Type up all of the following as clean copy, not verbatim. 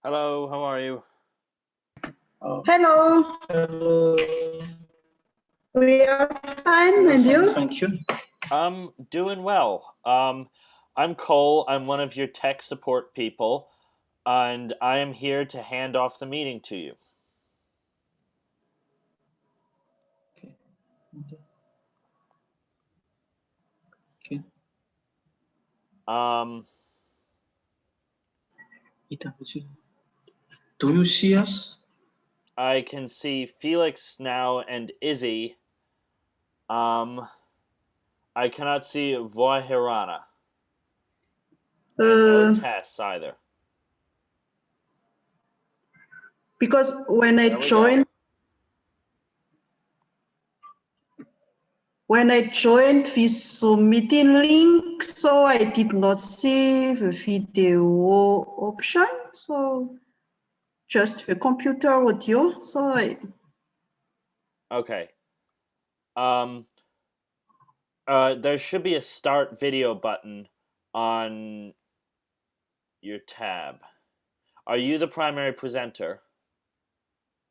Hello, how are you? Hello, Hello. we are fine, and you? Thank you. I'm doing well. I'm Cole. I'm one of your tech support people, and I am here to hand off the meeting to you. Okay. Okay. Um, Do you see us? I can see Felix now and Izzy. I cannot see Voihirana. And no Tess either. Because when I There we joined, this meeting link, so I did not see the video option. So just the computer audio. So Okay. There should be a start video button on your tab. Are you the primary presenter?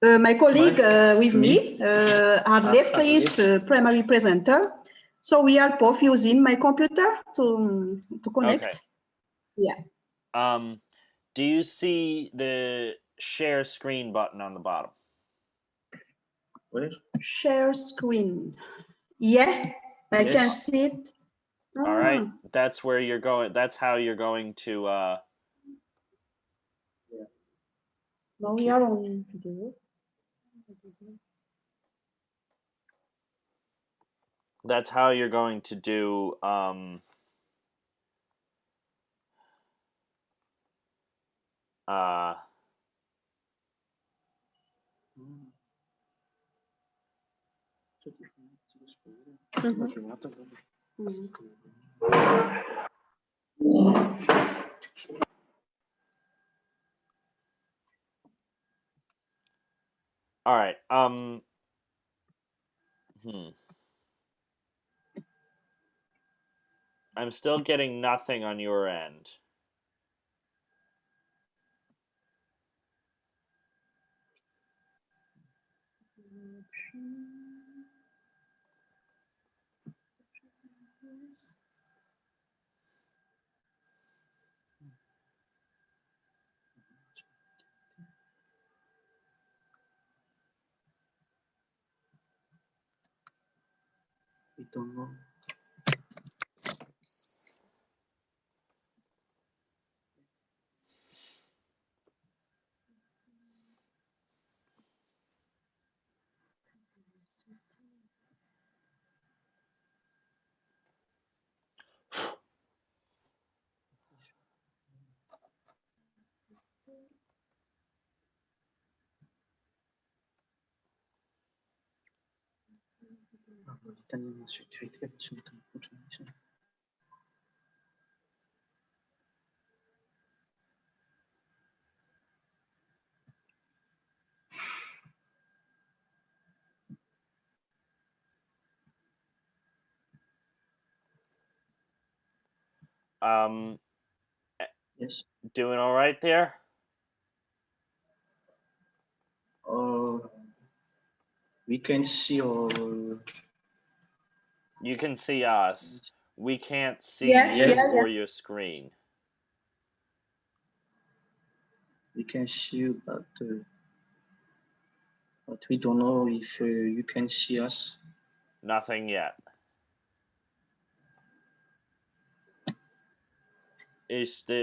my colleague with me, Arlef, is the primary presenter. So we are both using my computer to connect. Okay. Yeah. Do you see the share screen button on the bottom? Where? Share screen. Yeah, I can see it. All right, that's where you're going. That's how you're going to. Now we are on video. That's how you're going to do. All right. I'm still getting nothing on your end. We don't know. Yes. Doing all right there? We can see or You can see us. We can't see Yeah, you yeah, or your screen. we can see you, but we don't know if you can see us. Nothing yet.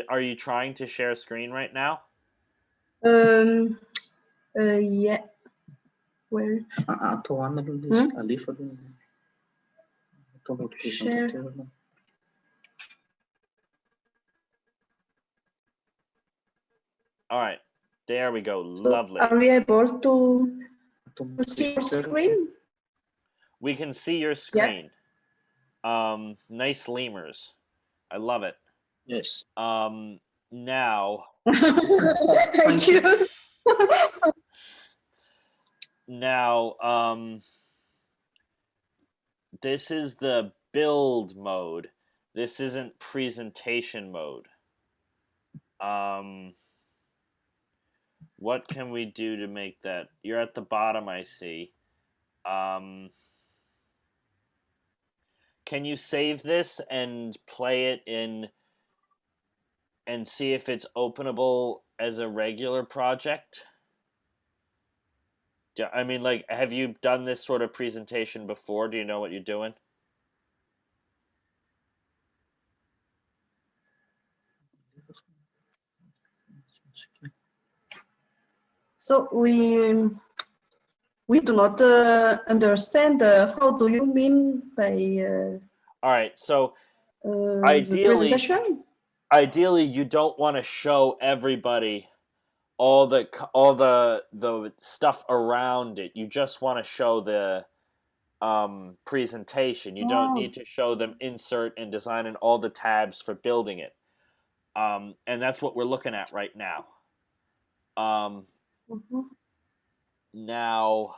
Are you trying to share screen right now? Yeah. Where? Share. All right. There we go. So Lovely. are we able to see your screen? We can see your screen. Yeah. Nice lemurs. I love it. Yes. Now. Thank you. Now, this is the build mode. This isn't presentation mode. What can we do to make that? You're at the bottom, I see. Can you save this and play it in and see if it's openable as a regular project? I mean, like, have you done this sort of presentation before? Do you know what you're doing? So we do not understand. How do you mean by All right, so the ideally, presentation? ideally, you don't want to show everybody all the stuff around it. You just want to show the presentation. You don't Oh, need to show them insert and design and all the tabs for building it. And that's what we're looking at right now. mhm. Now,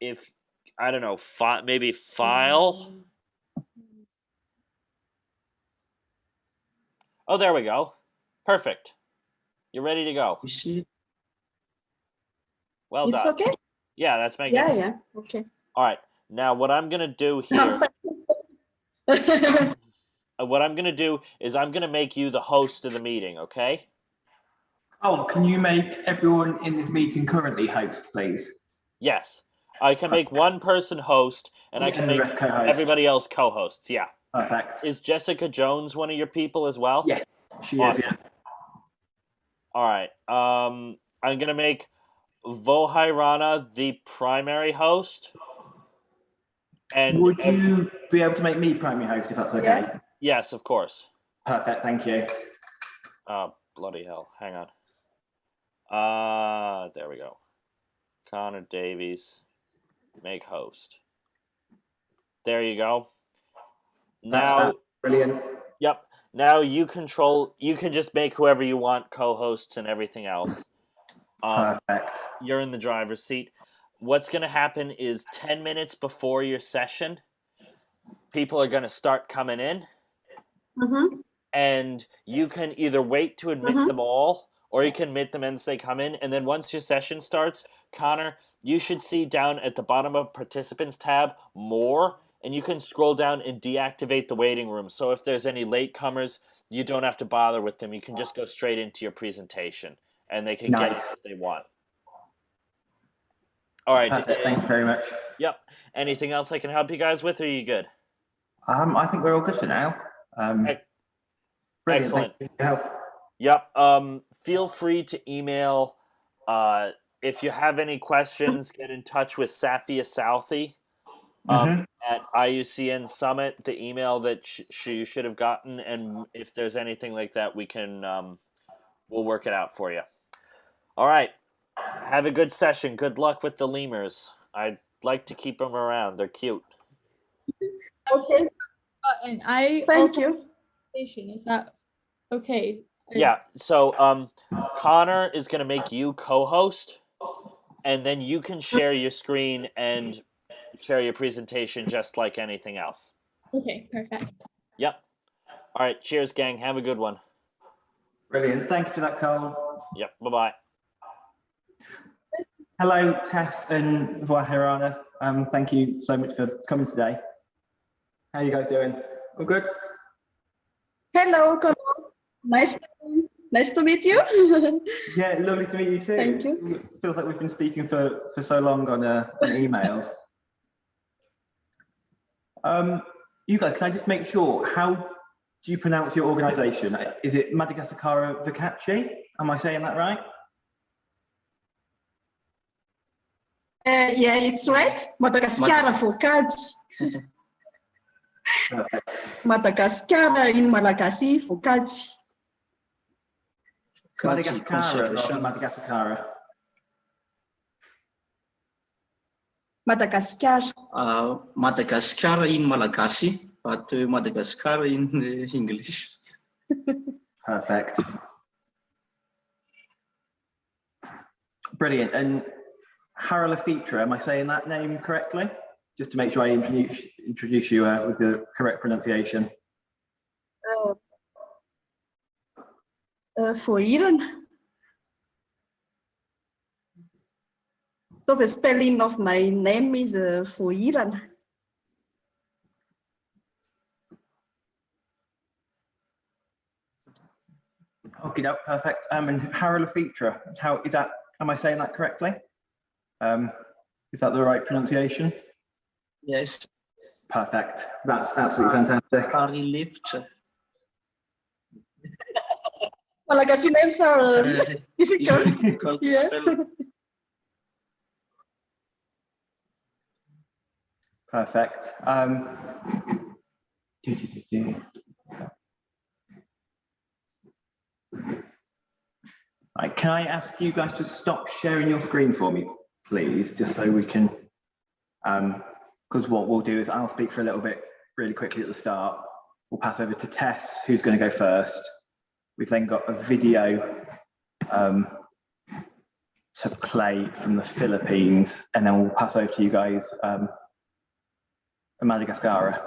if I don't know, maybe file. Oh, there we go. Perfect. You're ready to go. You see? Well It's done. okay? Yeah, that's Yeah, magnificent. yeah. Okay. All right. Now, what I'm gonna do here, what I'm gonna do is I'm gonna make you the host of the meeting. Okay? Oh, can you make everyone in this meeting currently host, please? Yes. I can make one person host, and I can And the make rest co-host. everybody else co-hosts. Yeah. Perfect. Is Jessica Jones one of your people as well? Yes, she is. Awesome. All right. I'm gonna make Vohairana the primary host. And Would you be able to make me primary host if that's okay? Yeah. yes, of course. Perfect. Thank you. Oh, bloody hell. Hang on. There we go. Connor Davies. Make host. There you go. Now, Brilliant. yep. Now you can just make whoever you want co-hosts and everything else. Perfect. You're in the driver's seat. What's going to happen is 10 minutes before your session, people are going to start coming in. Mhm. And you can either wait to admit them all, or you can admit them as they come in. And then once your session starts, Connor, you should see down at the bottom of Participants tab, More, and you can scroll down and deactivate the waiting room. So if there's any latecomers, you don't have to bother with them. You can just go straight into your presentation, and they can get it Nice. if they want. All right. Perfect. Thank you very much. Yep. Anything else I can help you guys with, or are you good? I think we're all good for now. Brilliant. Excellent. Thank you for your help. Yep. Feel free to email. If you have any questions, get in touch with Safia Southey at IUCN Summit, the email that you should have gotten. And if there's anything like that, we can we'll work it out for you. All right. Have a good session. Good luck with the lemurs. I'd like to keep them around. They're cute. Okay. And I Thank also you. is that okay? Yeah. So Connor is gonna make you co-host, and then you can share your screen and share your presentation just like anything else. Okay, perfect. Yep. All right. Cheers, gang. Have a good one. Brilliant. Thank you for that, Cole. Yep. Bye-bye. Hello, Tess and Vohairana. Thank you so much for coming today. How are you guys doing? All good? Hello, Connor. Nice to meet you. Yeah, lovely to meet you too. Thank you. It feels like we've been speaking for so long on emails. You guys, can I just make sure, how do you pronounce your organisation? Is it Madagascar Vocacci? Am I saying that right? Yeah, it's right. Madagascar Vocacci. Perfect. Madagascar in Malagasy Vocacci. Madagascar or Madagascar? Madagascar. Madagascar in Malagasy, but Madagascar in English. Perfect. Brilliant. And Haralafitra, am I saying that name correctly? Just to make sure I introduce you with the correct pronunciation. For Iran. So the spelling of my name is for Iran. Okay, no, perfect. And Haralafitra, how is that? Am I saying that correctly? Is that the right pronunciation? Yes. Perfect. That's absolutely fantastic. Carry lift. Malagasy names are difficult. Difficult to Yeah. spell. Perfect. Right, can I ask you guys to stop sharing your screen for me, please, just so we can, because what we'll do is I'll speak for a little bit really quickly at the start. We'll pass over to Tess, who's going to go first. We've then got a video to play from the Philippines, and then we'll pass over to you guys in Madagascar.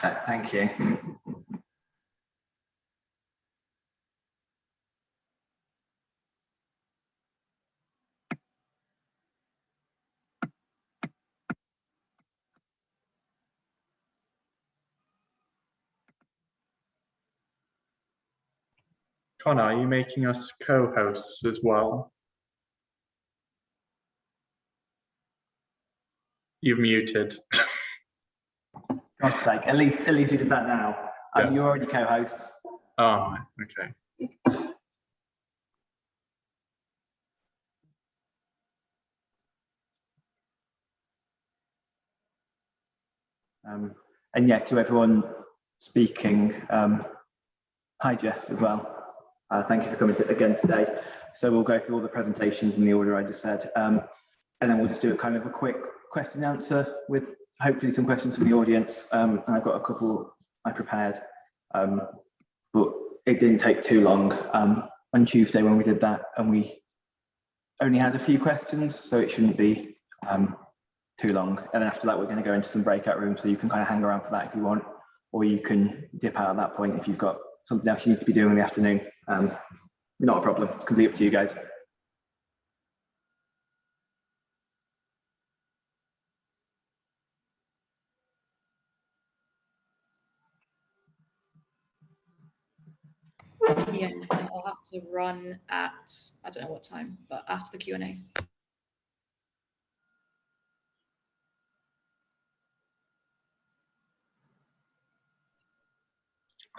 Perfect, thank you. Connor, are you making us co-hosts as well? You've muted. God's sake, at least you did that now. Yeah. You're already co-hosts. Oh, okay. And yeah, to everyone speaking, hi Jess as well. Thank you for coming again today. So we'll go through all the presentations in the order I just said, and then we'll just do a kind of a quick question and answer with hopefully some questions from the audience. And I've got a couple I prepared, but it didn't take too long on Tuesday when we did that, and we only had a few questions, so it shouldn't be too long. And then after that, we're going to go into some breakout rooms, so you can kind of hang around for that if you want, or you can dip out at that point if you've got something else you need to be doing in the afternoon. Not a problem, it's completely up to you guys. Yeah, I'll have to run at, I don't know what time, but after the Q&A.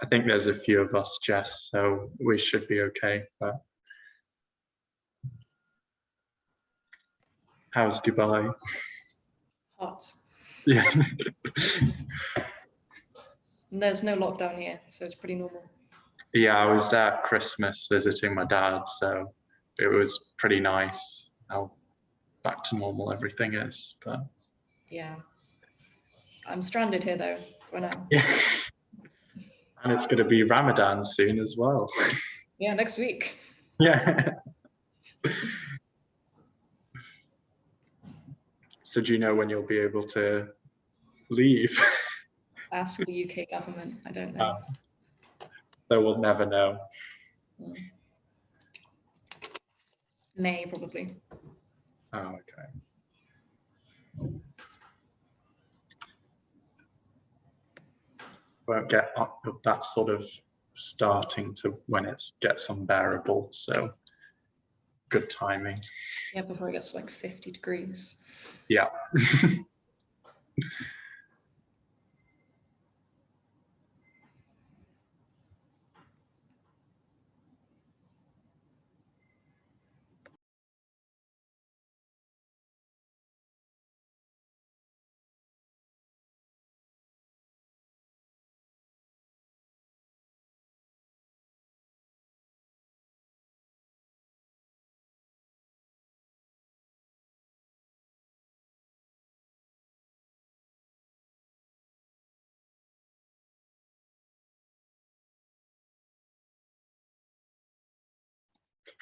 I think there's a few of us, Jess, so we should be okay. But how's Dubai? Hot. Yeah. And there's no lockdown here, so it's pretty normal. Yeah, I was there at Christmas visiting my dad, so it was pretty nice how back to normal everything is. But Yeah. I'm stranded here though, for now. yeah. And it's going to be Ramadan soon as well. Yeah, next week. Yeah. So do you know when you'll be able to leave? Ask the UK government, I don't know. So we'll never know. May, probably. Oh, okay. Won't get up, that's sort of starting to when it gets unbearable, so good timing. Yeah, before it gets to like 50 degrees. Yeah.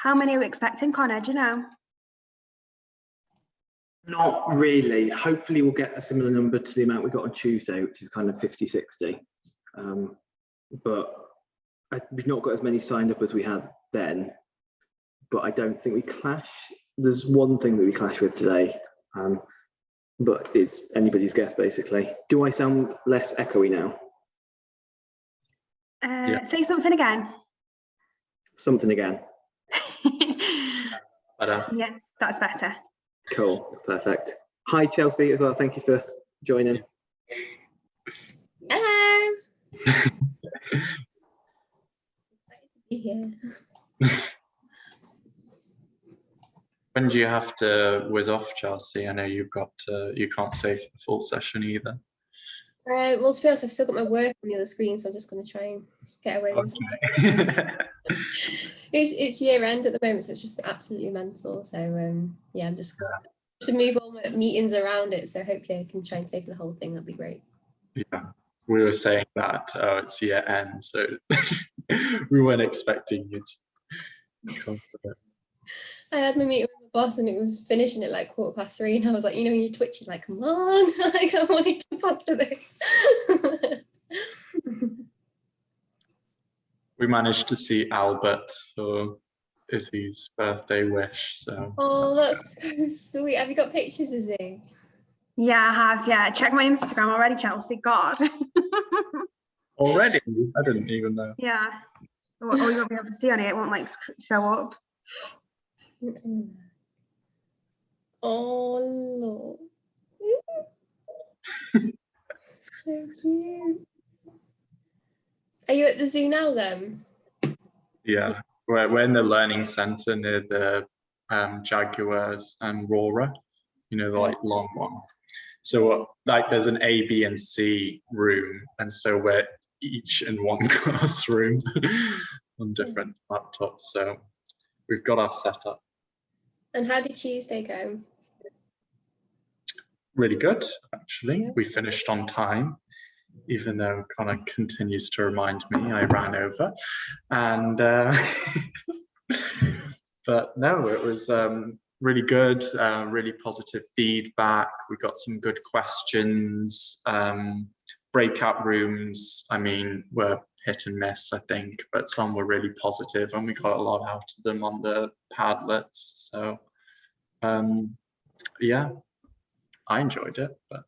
How many are we expecting, Connor? Do you know? Not really. Hopefully we'll get a similar number to the amount we got on Tuesday, which is kind of 50, 60. But we've not got as many signed up as we had then, but I don't think we clash. There's one thing that we clash with today, but it's anybody's guess basically. Do I sound less echoey now? Say something again. Something again. Yeah, that's better. Cool, perfect. Hi Chelsea as well, thank you for joining. Hello. Be here. When do you have to whiz off, Chelsea? I know you can't stay for the full session either. Well, to be honest, I've still got my work on the other screen, so I'm just going to try and get away with it. It's year end at the moment, so it's just absolutely mental. So yeah, I'm just going to move all my meetings around it. So hopefully I can try and stay for the whole thing. That'd be great. Yeah, we were saying that it's year end, so we weren't expecting you to come for it. I had my meeting with my boss and it was finishing at like 3:15, and I was like, you know, you're twitching, like, come on, like, I want to jump onto this. We managed to see Albert for Izzy's birthday wish, so. Oh, that's so sweet. Have you got pictures, Izzy? Yeah, I have. Yeah, check my Instagram already, Chelsea. God. Already? I didn't even know. Yeah. Or you won't be able to see on it. It won't like show up. Oh, Lord. So cute. Are you at the zoo now then? Yeah, we're in the learning centre near the Jaguars and Rora, you know, the like long one. So like there's an A, B and C room, and so we're each in one classroom on different laptops. So we've got our setup. And how did Tuesday go? Really good, actually. Yeah. We finished on time, even though Connor continues to remind me I ran over. And but no, it was really good, really positive feedback. We got some good questions. Breakout rooms, I mean, were hit and miss, I think, but some were really positive, and we got a lot out of them on the Padlets. So yeah, I enjoyed it, but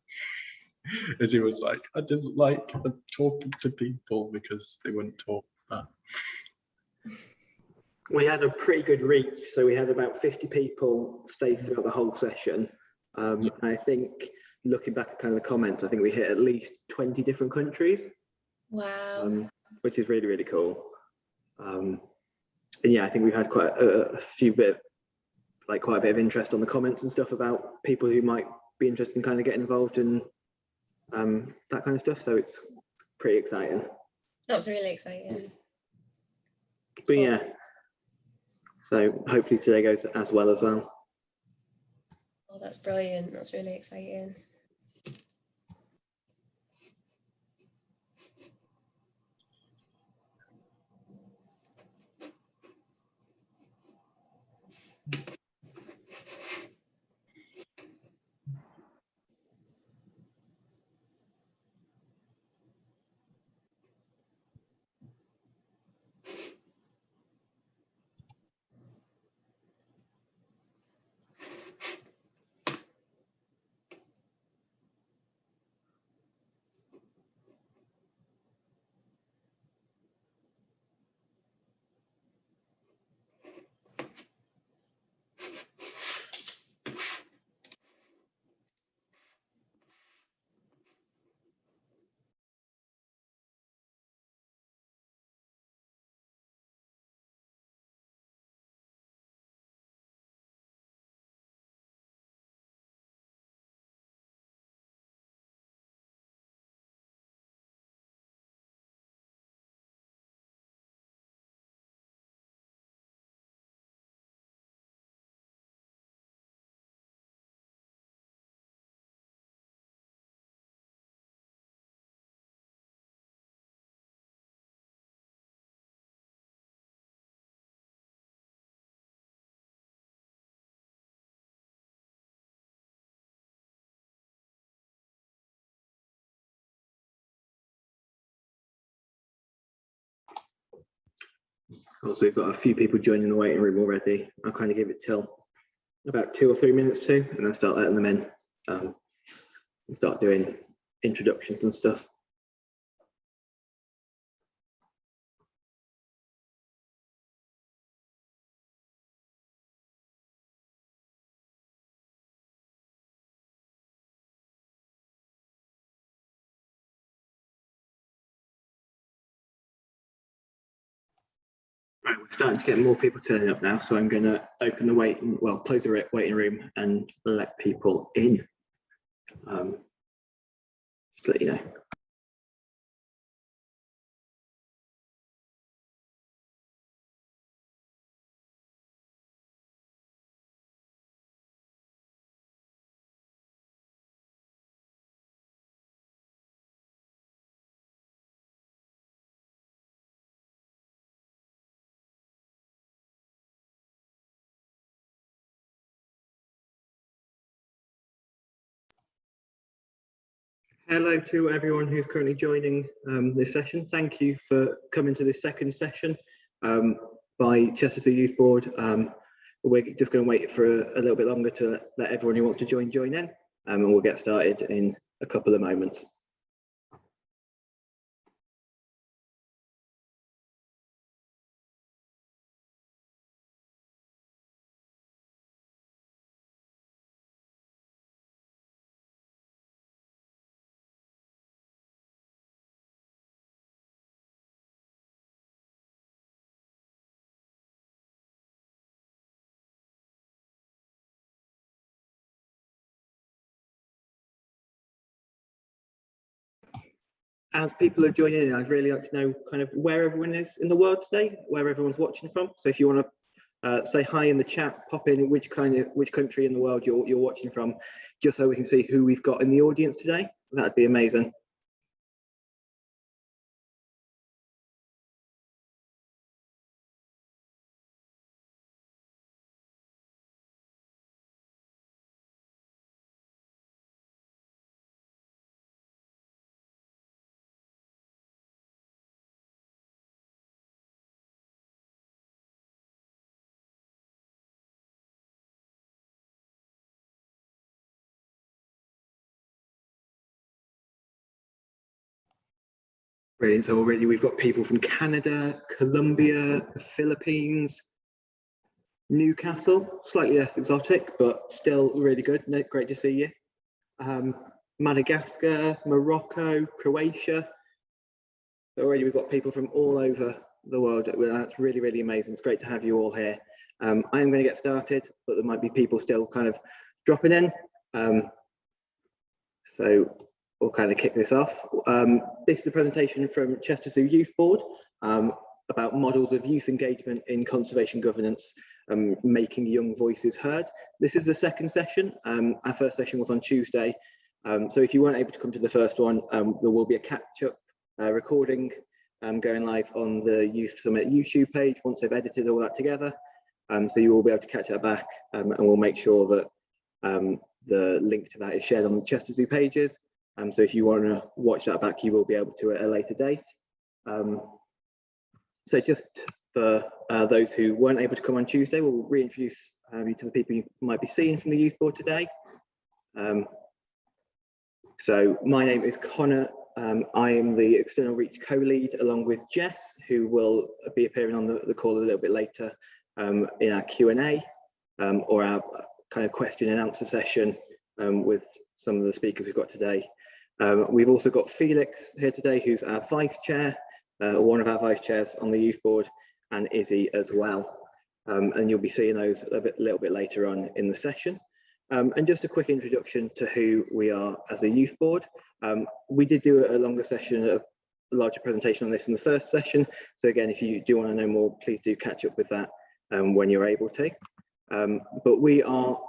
Izzy was like, I didn't like talking to people because they wouldn't talk. But We had a pretty good reach, so we had about 50 people stay throughout the whole session. I think looking back at kind of the comments, I think we hit at least 20 different countries. Wow. Which is really, really cool. And yeah, I think we've had quite a bit of interest on the comments and stuff about people who might be interested in kind of getting involved in that kind of stuff. So it's pretty exciting. That's really exciting. But yeah, so hopefully today goes as well as well. Oh, that's brilliant. That's really exciting. Cool, so we've got a few people joining the waiting room already. I'll kind of give it till about 2 or 3 minutes too, and then start letting them in and start doing introductions and stuff. Right, we're starting to get more people turning up now, so I'm going to open the close the waiting room and let people in. Just to let you know. Hello to everyone who's currently joining this session. Thank you for coming to this second session by Chester Zoo Youth Board. We're just going to wait for a little bit longer to let everyone who wants to join in, and we'll get started in a couple of moments. As people are joining in, I'd really like to know kind of where everyone is in the world today, where everyone's watching from. So if you want to say hi in the chat, pop in which country in the world you're watching from, just so we can see who we've got in the audience today. That'd be amazing. Brilliant. So already we've got people from Canada, Colombia, the Philippines, Newcastle, slightly less exotic, but still really good. Great to see you. Madagascar, Morocco, Croatia. So already we've got people from all over the world. That's really, really amazing. It's great to have you all here. I am going to get started, but there might be people still kind of dropping in. So we'll kind of kick this off. This is a presentation from Chester Zoo Youth Board about models of youth engagement in conservation governance, making young voices heard. This is the second session. Our first session was on Tuesday. So if you weren't able to come to the first one, there will be a catch-up recording going live on the Youth Summit YouTube page once they've edited all that together. So you will be able to catch that back, and we'll make sure that the link to that is shared on the Chester Zoo pages. So if you want to watch that back, you will be able to at a later date. So just for those who weren't able to come on Tuesday, we'll reintroduce you to the people you might be seeing from the Youth Board today. So my name is Connor. I am the External Reach co-lead along with Jess, who will be appearing on the call a little bit later in our Q&A or our kind of question and answer session with some of the speakers we've got today. We've also got Felix here today, who's our vice chair, one of our vice chairs on the Youth Board, and Izzy as well. And you'll be seeing those a little bit later on in the session. And just a quick introduction to who we are as a Youth Board. We did do a longer session, a larger presentation on this in the first session. So again, if you do want to know more, please do catch up with that when you're able to. But we are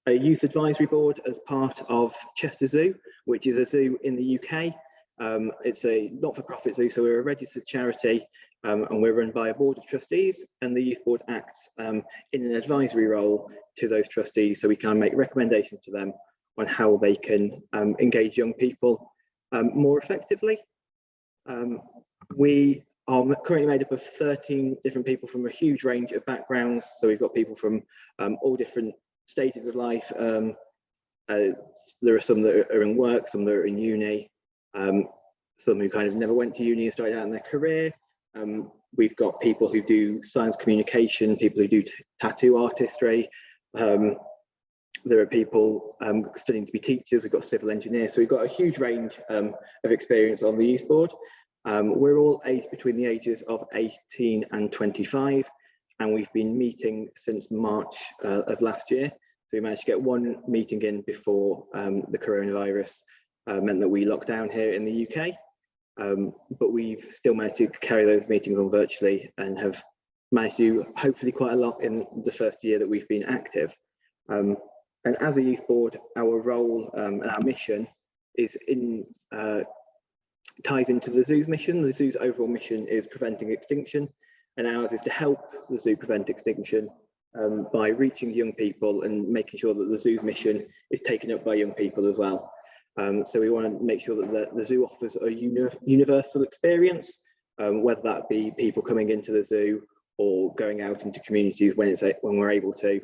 a youth advisory board as part of Chester Zoo, which is a zoo in the UK. It's a not-for-profit zoo, so we're a registered charity, and we're run by a board of trustees, and the youth board acts in an advisory role to those trustees, so we can make recommendations to them on how they can engage young people more effectively. We are currently made up of 13 different people from a huge range of backgrounds. So we've got people from all different stages of life. There are some that are in work, some that are in uni, some who kind of never went to uni and started out in their career. We've got people who do science communication, people who do tattoo artistry. There are people studying to be teachers. We've got civil engineers. So we've got a huge range of experience on the youth board. We're all aged between the ages of 18 and 25, and we've been meeting since March of last year. So we managed to get one meeting in before the coronavirus meant that we locked down here in the UK. But we've still managed to carry those meetings on virtually and have managed to do hopefully quite a lot in the first year that we've been active. And as a youth board, our role and our mission is ties into the zoo's mission. The zoo's overall mission is preventing extinction, and ours is to help the zoo prevent extinction by reaching young people and making sure that the zoo's mission is taken up by young people as well. So we want to make sure that the zoo offers a universal experience, whether that be people coming into the zoo or going out into communities when we're able to.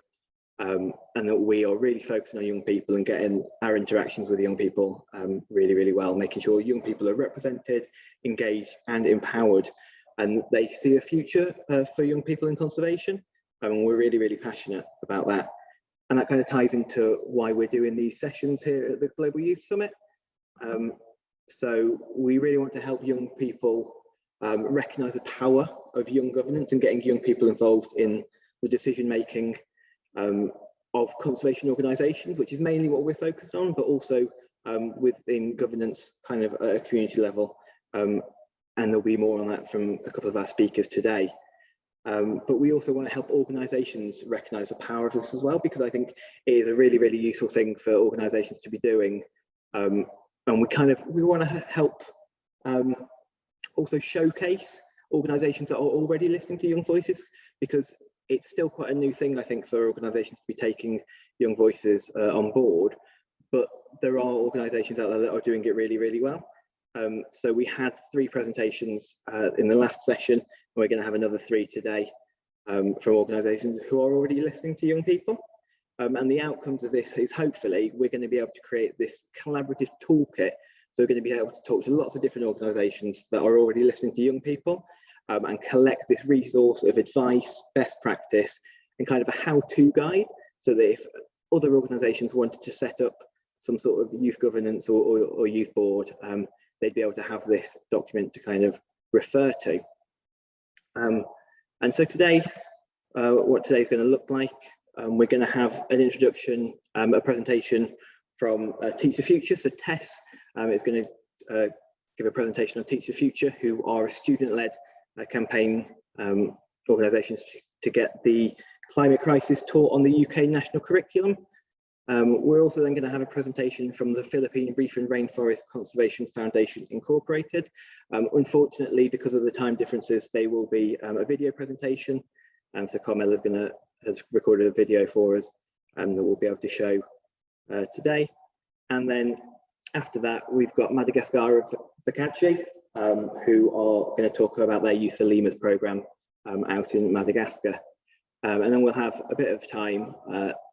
And that we are really focusing on young people and getting our interactions with young people really, really well, making sure young people are represented, engaged and empowered, and they see a future for young people in conservation. And we're really, really passionate about that. And that kind of ties into why we're doing these sessions here at the Global Youth Summit. So we really want to help young people recognise the power of young governance and getting young people involved in the decision-making of conservation organisations, which is mainly what we're focused on, but also within governance kind of at a community level. And there'll be more on that from a couple of our speakers today. But we also want to help organisations recognise the power of this as well, because I think it is a really, really useful thing for organisations to be doing. And we want to help also showcase organisations that are already listening to young voices, because it's still quite a new thing, I think, for organisations to be taking young voices on board, but there are organisations out there that are doing it really, really well. So we had 3 presentations in the last session, and we're going to have another 3 today from organisations who are already listening to young people. And the outcomes of this is hopefully we're going to be able to create this collaborative toolkit. So we're going to be able to talk to lots of different organisations that are already listening to young people, and collect this resource of advice, best practice, and kind of a how-to guide, so that if other organisations wanted to set up some sort of youth governance or youth board, they'd be able to have this document to kind of refer to. And so today, what today is going to look like, we're going to have an introduction, a presentation from Teach the Future. So Tess is going to give a presentation on Teach the Future, who are a student-led campaign organisations to get the climate crisis taught on the UK national curriculum. We're also then going to have a presentation from the Philippine Reef and Rainforest Conservation Foundation Incorporated. Unfortunately, because of the time differences, they will be a video presentation. So Carmella has recorded a video for us that we'll be able to show today. And then after that, we've got Madagascar of Vakachi, who are going to talk about their Youth Lemurs programme out in Madagascar. And then we'll have a bit of time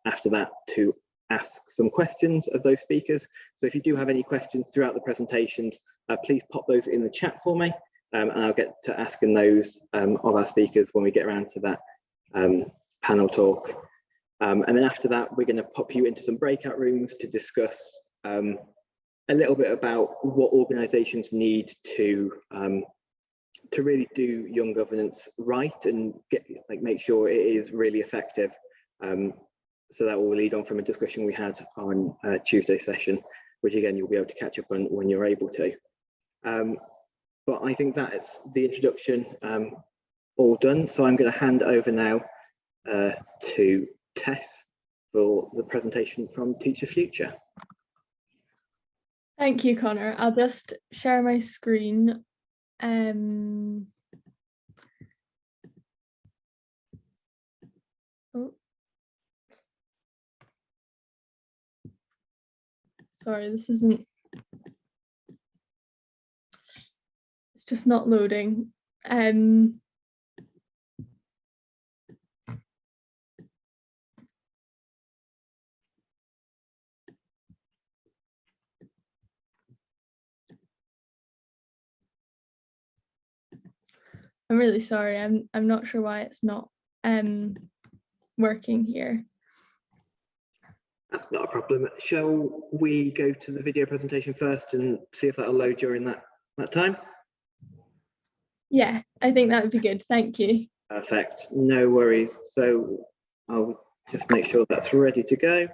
after that to ask some questions of those speakers. So if you do have any questions throughout the presentations, please pop those in the chat for me, and I'll get to asking those of our speakers when we get around to that panel talk. And then after that, we're going to pop you into some breakout rooms to discuss a little bit about what organisations need to really do young governance right and make sure it is really effective. So that will lead on from a discussion we had on Tuesday's session, which again you'll be able to catch up on when you're able to. But I think that's the introduction all done. So I'm going to hand over now to Tess for the presentation from Teach the Future. Thank you, Connor. I'll just share my screen. Oh. Sorry, this isn't. It's just not loading. Um, I'm really sorry. I'm not sure why it's not working here. That's not a problem. Shall we go to the video presentation first and see if that'll load during that time? Yeah, I think that would be good. Thank you. Perfect. No worries. So I'll just make sure that's ready to go.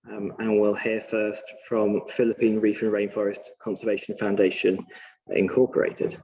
And we'll hear first from Philippine Reef and Rainforest Conservation Foundation Incorporated.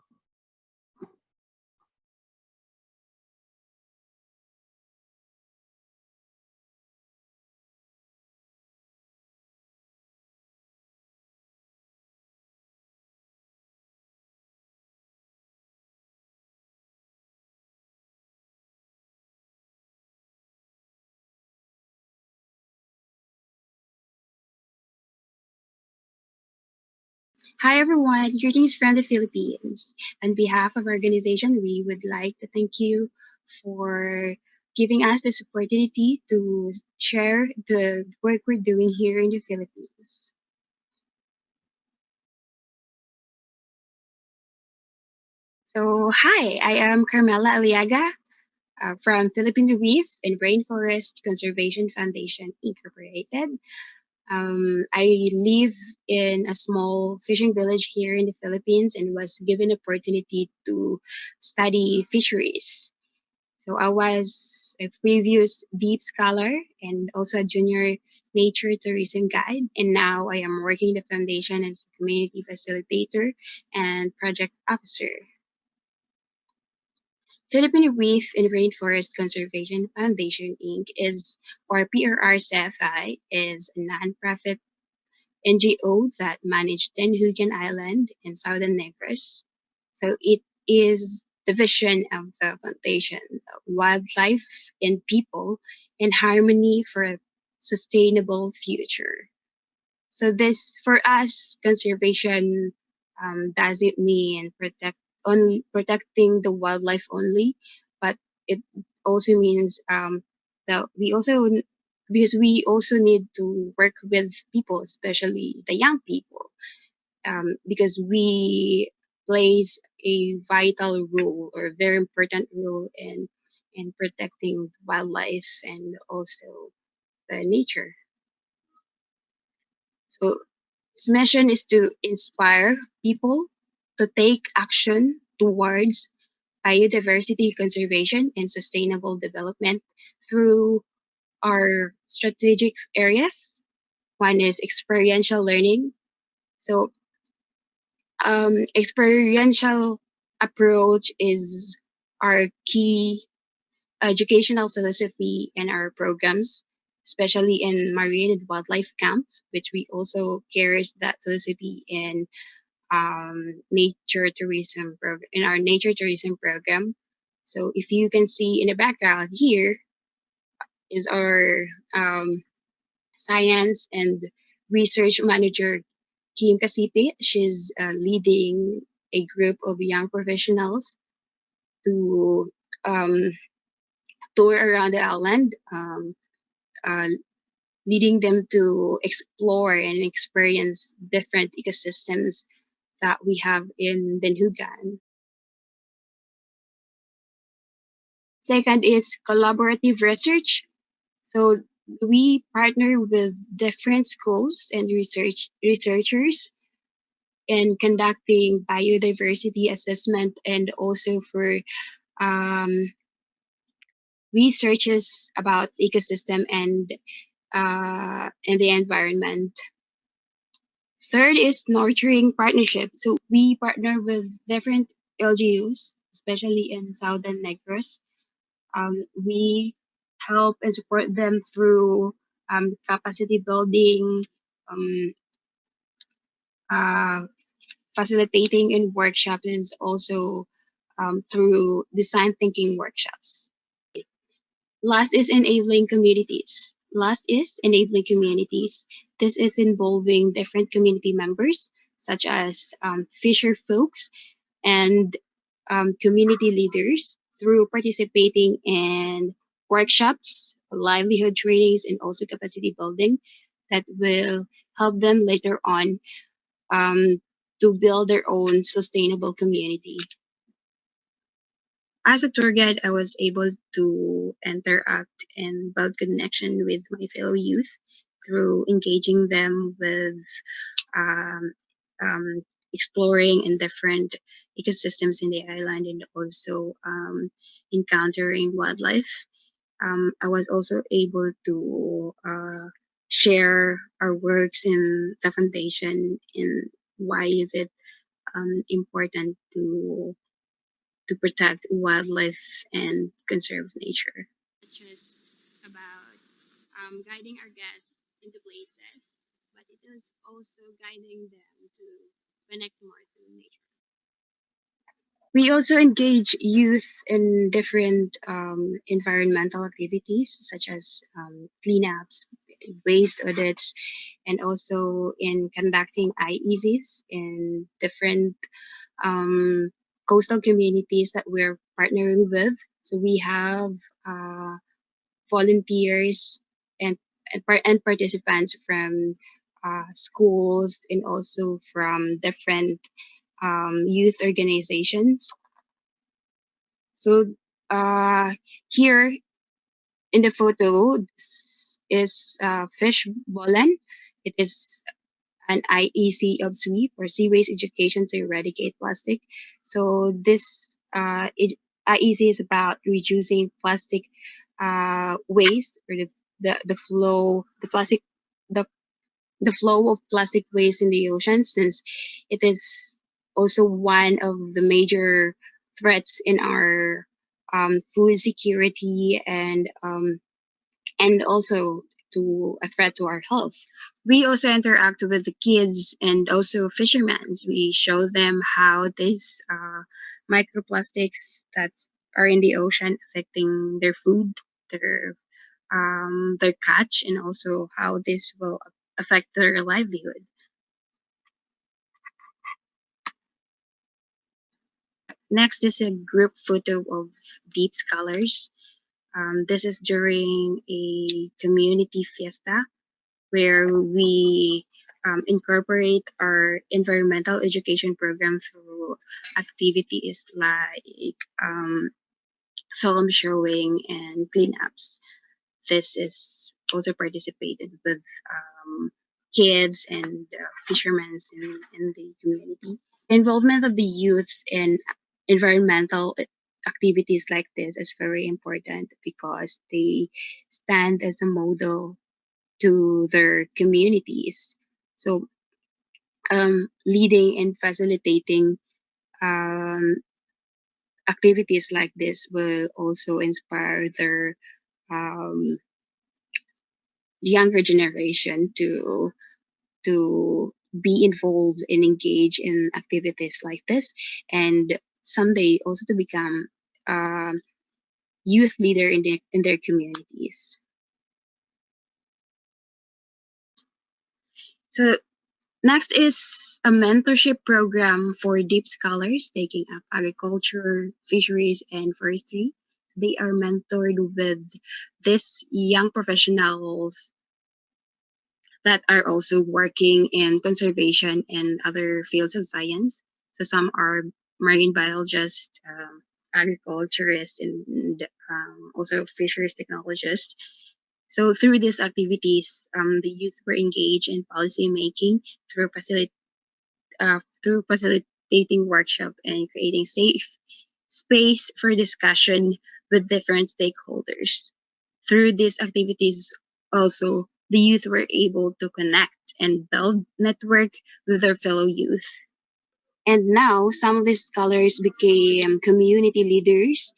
Hi everyone, greetings from the Philippines. On behalf of our organization, we would like to thank you for giving us this opportunity to share the work we're doing here in the Philippines. So hi, I am Carmella Eliaga from Philippine Reef and Rainforest Conservation Foundation Incorporated. I live in a small fishing village here in the Philippines and was given opportunity to study fisheries. So I was a previous deep scholar and also a junior nature tourism guide. And now I am working in the foundation as a community facilitator and project officer. Philippine Reef and Rainforest Conservation Foundation Inc. is, or PRRCFI, is a nonprofit NGO that manage Tenhujan Island in southern Negros. So it is the vision of the foundation, wildlife and people in harmony for a sustainable future. So this, for us, conservation doesn't mean protecting the wildlife only, but it also means that we also, because we also need to work with people, especially the young people, because we plays a vital role or very important role in protecting wildlife and also the nature. So its mission is to inspire people to take action towards biodiversity conservation and sustainable development through our strategic areas. One is experiential learning. So experiential approach is our key educational philosophy in our programs, especially in marine and wildlife camps, which we also carries that philosophy in nature tourism in our nature tourism program. So if you can see in the background here is our science and research manager Kim Kasipe. She's leading a group of young professionals to um, tour around the island, uh, leading them to explore and experience different ecosystems that we have in Denhugan. Second is collaborative research. So we partner with different schools and researchers in conducting biodiversity assessment and also for um, researches about ecosystem and the environment. Third is nurturing partnership. So we partner with different LGUs, especially in Southern Negros. We help and support them through capacity building, um, uh, facilitating in workshops, and also through design thinking workshops. Last is enabling communities. Last is enabling communities. This is involving different community members such as fisher folks and community leaders through participating in workshops, livelihood trainings, and also capacity building that will help them later on to build their own sustainable community. As a tour guide, I was able to interact and build connection with my fellow youth through engaging them with um, um, exploring in different ecosystems in the island and also encountering wildlife. I was also able to share our works in the foundation in why is it important to protect wildlife and conserve nature. Such as about guiding our guests into places, but it is also guiding them to connect more to nature. We also engage youth in different environmental activities such as cleanups, waste audits, and also in conducting IECs in different um, coastal communities that we're partnering with. So we have uh, volunteers and and participants from schools and also from different youth organizations. So here in the photo is fish bolan. It is an IEC of SWEEP or Sea Waste Education to Eradicate Plastic. So this IEC is about reducing plastic waste or the flow the plastic the the flow of plastic waste in the ocean, since it is also one of the major threats in our food security and also to a threat to our health. We also interact with the kids and also fishermen. We show them how these microplastics that are in the ocean affecting their food, their catch, and also how this will affect their livelihood. Next is a group photo of deep scholars. This is during a community fiesta where we incorporate our environmental education program through activities like film showing and cleanups. This is also participated with kids and fishermen in the community. Involvement of the youth in environmental activities like this is very important because they stand as a model to their communities. So, leading and facilitating um, activities like this will also inspire their um, younger generation to be involved and engage in activities like this, and someday also to become youth leader in their communities. So next is a mentorship program for deep scholars taking up agriculture, fisheries, and forestry. They are mentored with these young professionals that are also working in conservation and other fields of science. So some are marine biologists, agriculturists, and also fisheries technologists. So through these activities, the youth were engaged in policy making through facilitating workshop and creating safe space for discussion with different stakeholders. Through these activities, also the youth were able to connect and build network with their fellow youth. And now some of these scholars became community leaders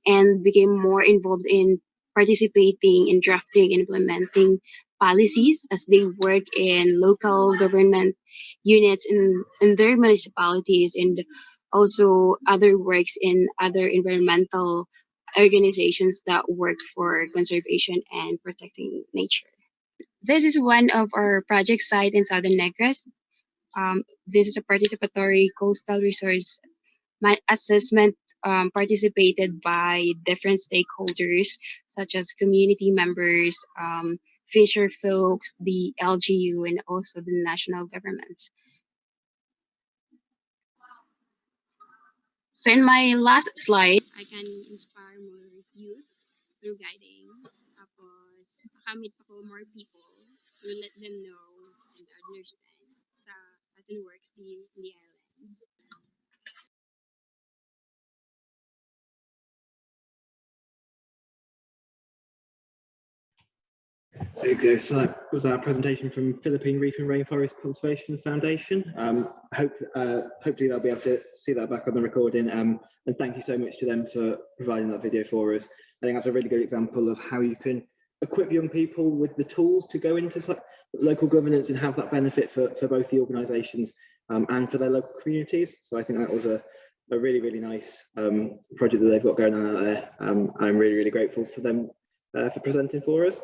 and became more involved in participating in drafting and implementing policies as they work in local government units in their municipalities and also other works in other environmental organizations that work for conservation and protecting nature. This is one of our project site in Southern Negros. This is a participatory coastal resource assessment participated by different stakeholders, such as community members, fisher folks, the LGU, and also the national governments. So in my last slide, I can inspire more youth through guiding. Tapos, makamit ako more people to let them know and understand sa atin works in the island. There you go. So that was our presentation from Philippine Reef and Rainforest Conservation Foundation. Hopefully they'll be able to see that back on the recording. And thank you so much to them for providing that video for us. I think that's a really good example of how you can equip young people with the tools to go into local governance and have that benefit for both the organisations and for their local communities. So I think that was a really, really nice project that they've got going on out there. I'm really, really grateful for them for presenting for us.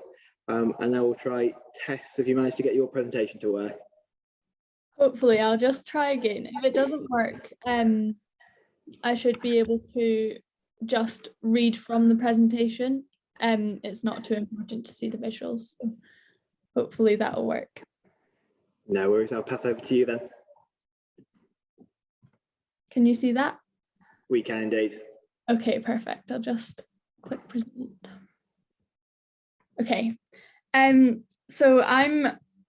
And now we'll try Tess, if you managed to get your presentation to work. Hopefully, I'll just try again. If it doesn't work, I should be able to just read from the presentation. It's not too important to see the visuals, so hopefully that'll work. No worries, I'll pass over to you then. Can you see that? We can indeed. Okay, perfect. I'll just click present. Okay, so I'm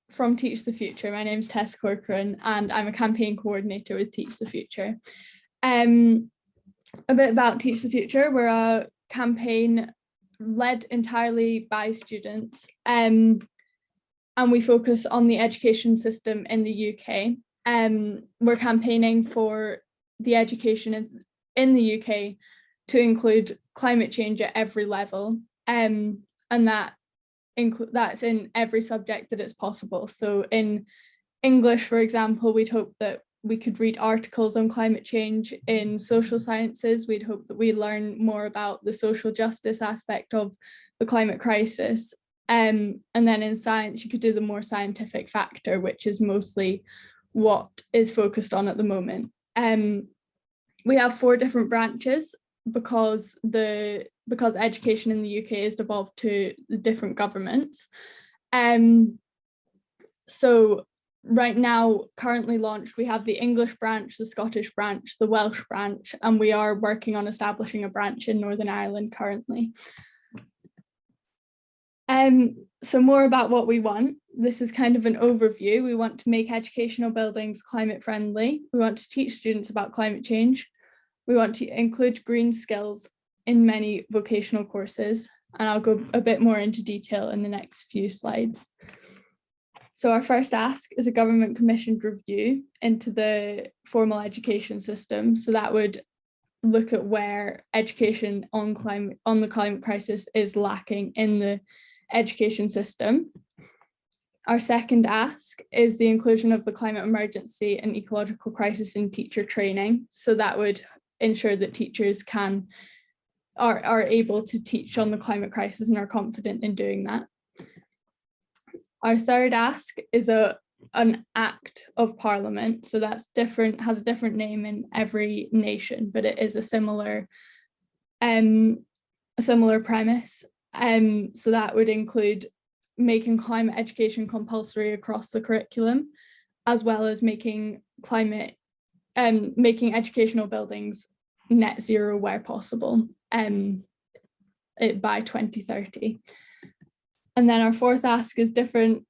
from Teach the Future. My name's Tess Corcoran and I'm a campaign coordinator with Teach the Future. A bit about Teach the Future. We're a campaign led entirely by students and we focus on the education system in the UK. We're campaigning for the education in the UK to include climate change at every level. And that's in every subject that it's possible. So in English, for example, we'd hope that we could read articles on climate change. In social sciences, we'd hope that we learn more about the social justice aspect of the climate crisis. And then in science, you could do the more scientific factor, which is mostly what is focused on at the moment. We have 4 different branches because education in the UK is devolved to the different governments. So right now, currently launched, we have the English branch, the Scottish branch, the Welsh branch, and we are working on establishing a branch in Northern Ireland currently. So more about what we want. This is kind of an overview. We want to make educational buildings climate friendly. We want to teach students about climate change. We want to include green skills in many vocational courses, and I'll go a bit more into detail in the next few slides. So our first ask is a government commissioned review into the formal education system. So that would look at where education on the climate crisis is lacking in the education system. Our second ask is the inclusion of the climate emergency and ecological crisis in teacher training. So that would ensure that teachers are able to teach on the climate crisis and are confident in doing that. Our third ask is an act of parliament. So that's different, has a different name in every nation, but it is a similar premise. So that would include making climate education compulsory across the curriculum, as well as making educational buildings net zero where possible by 2030. And then our fourth ask is different.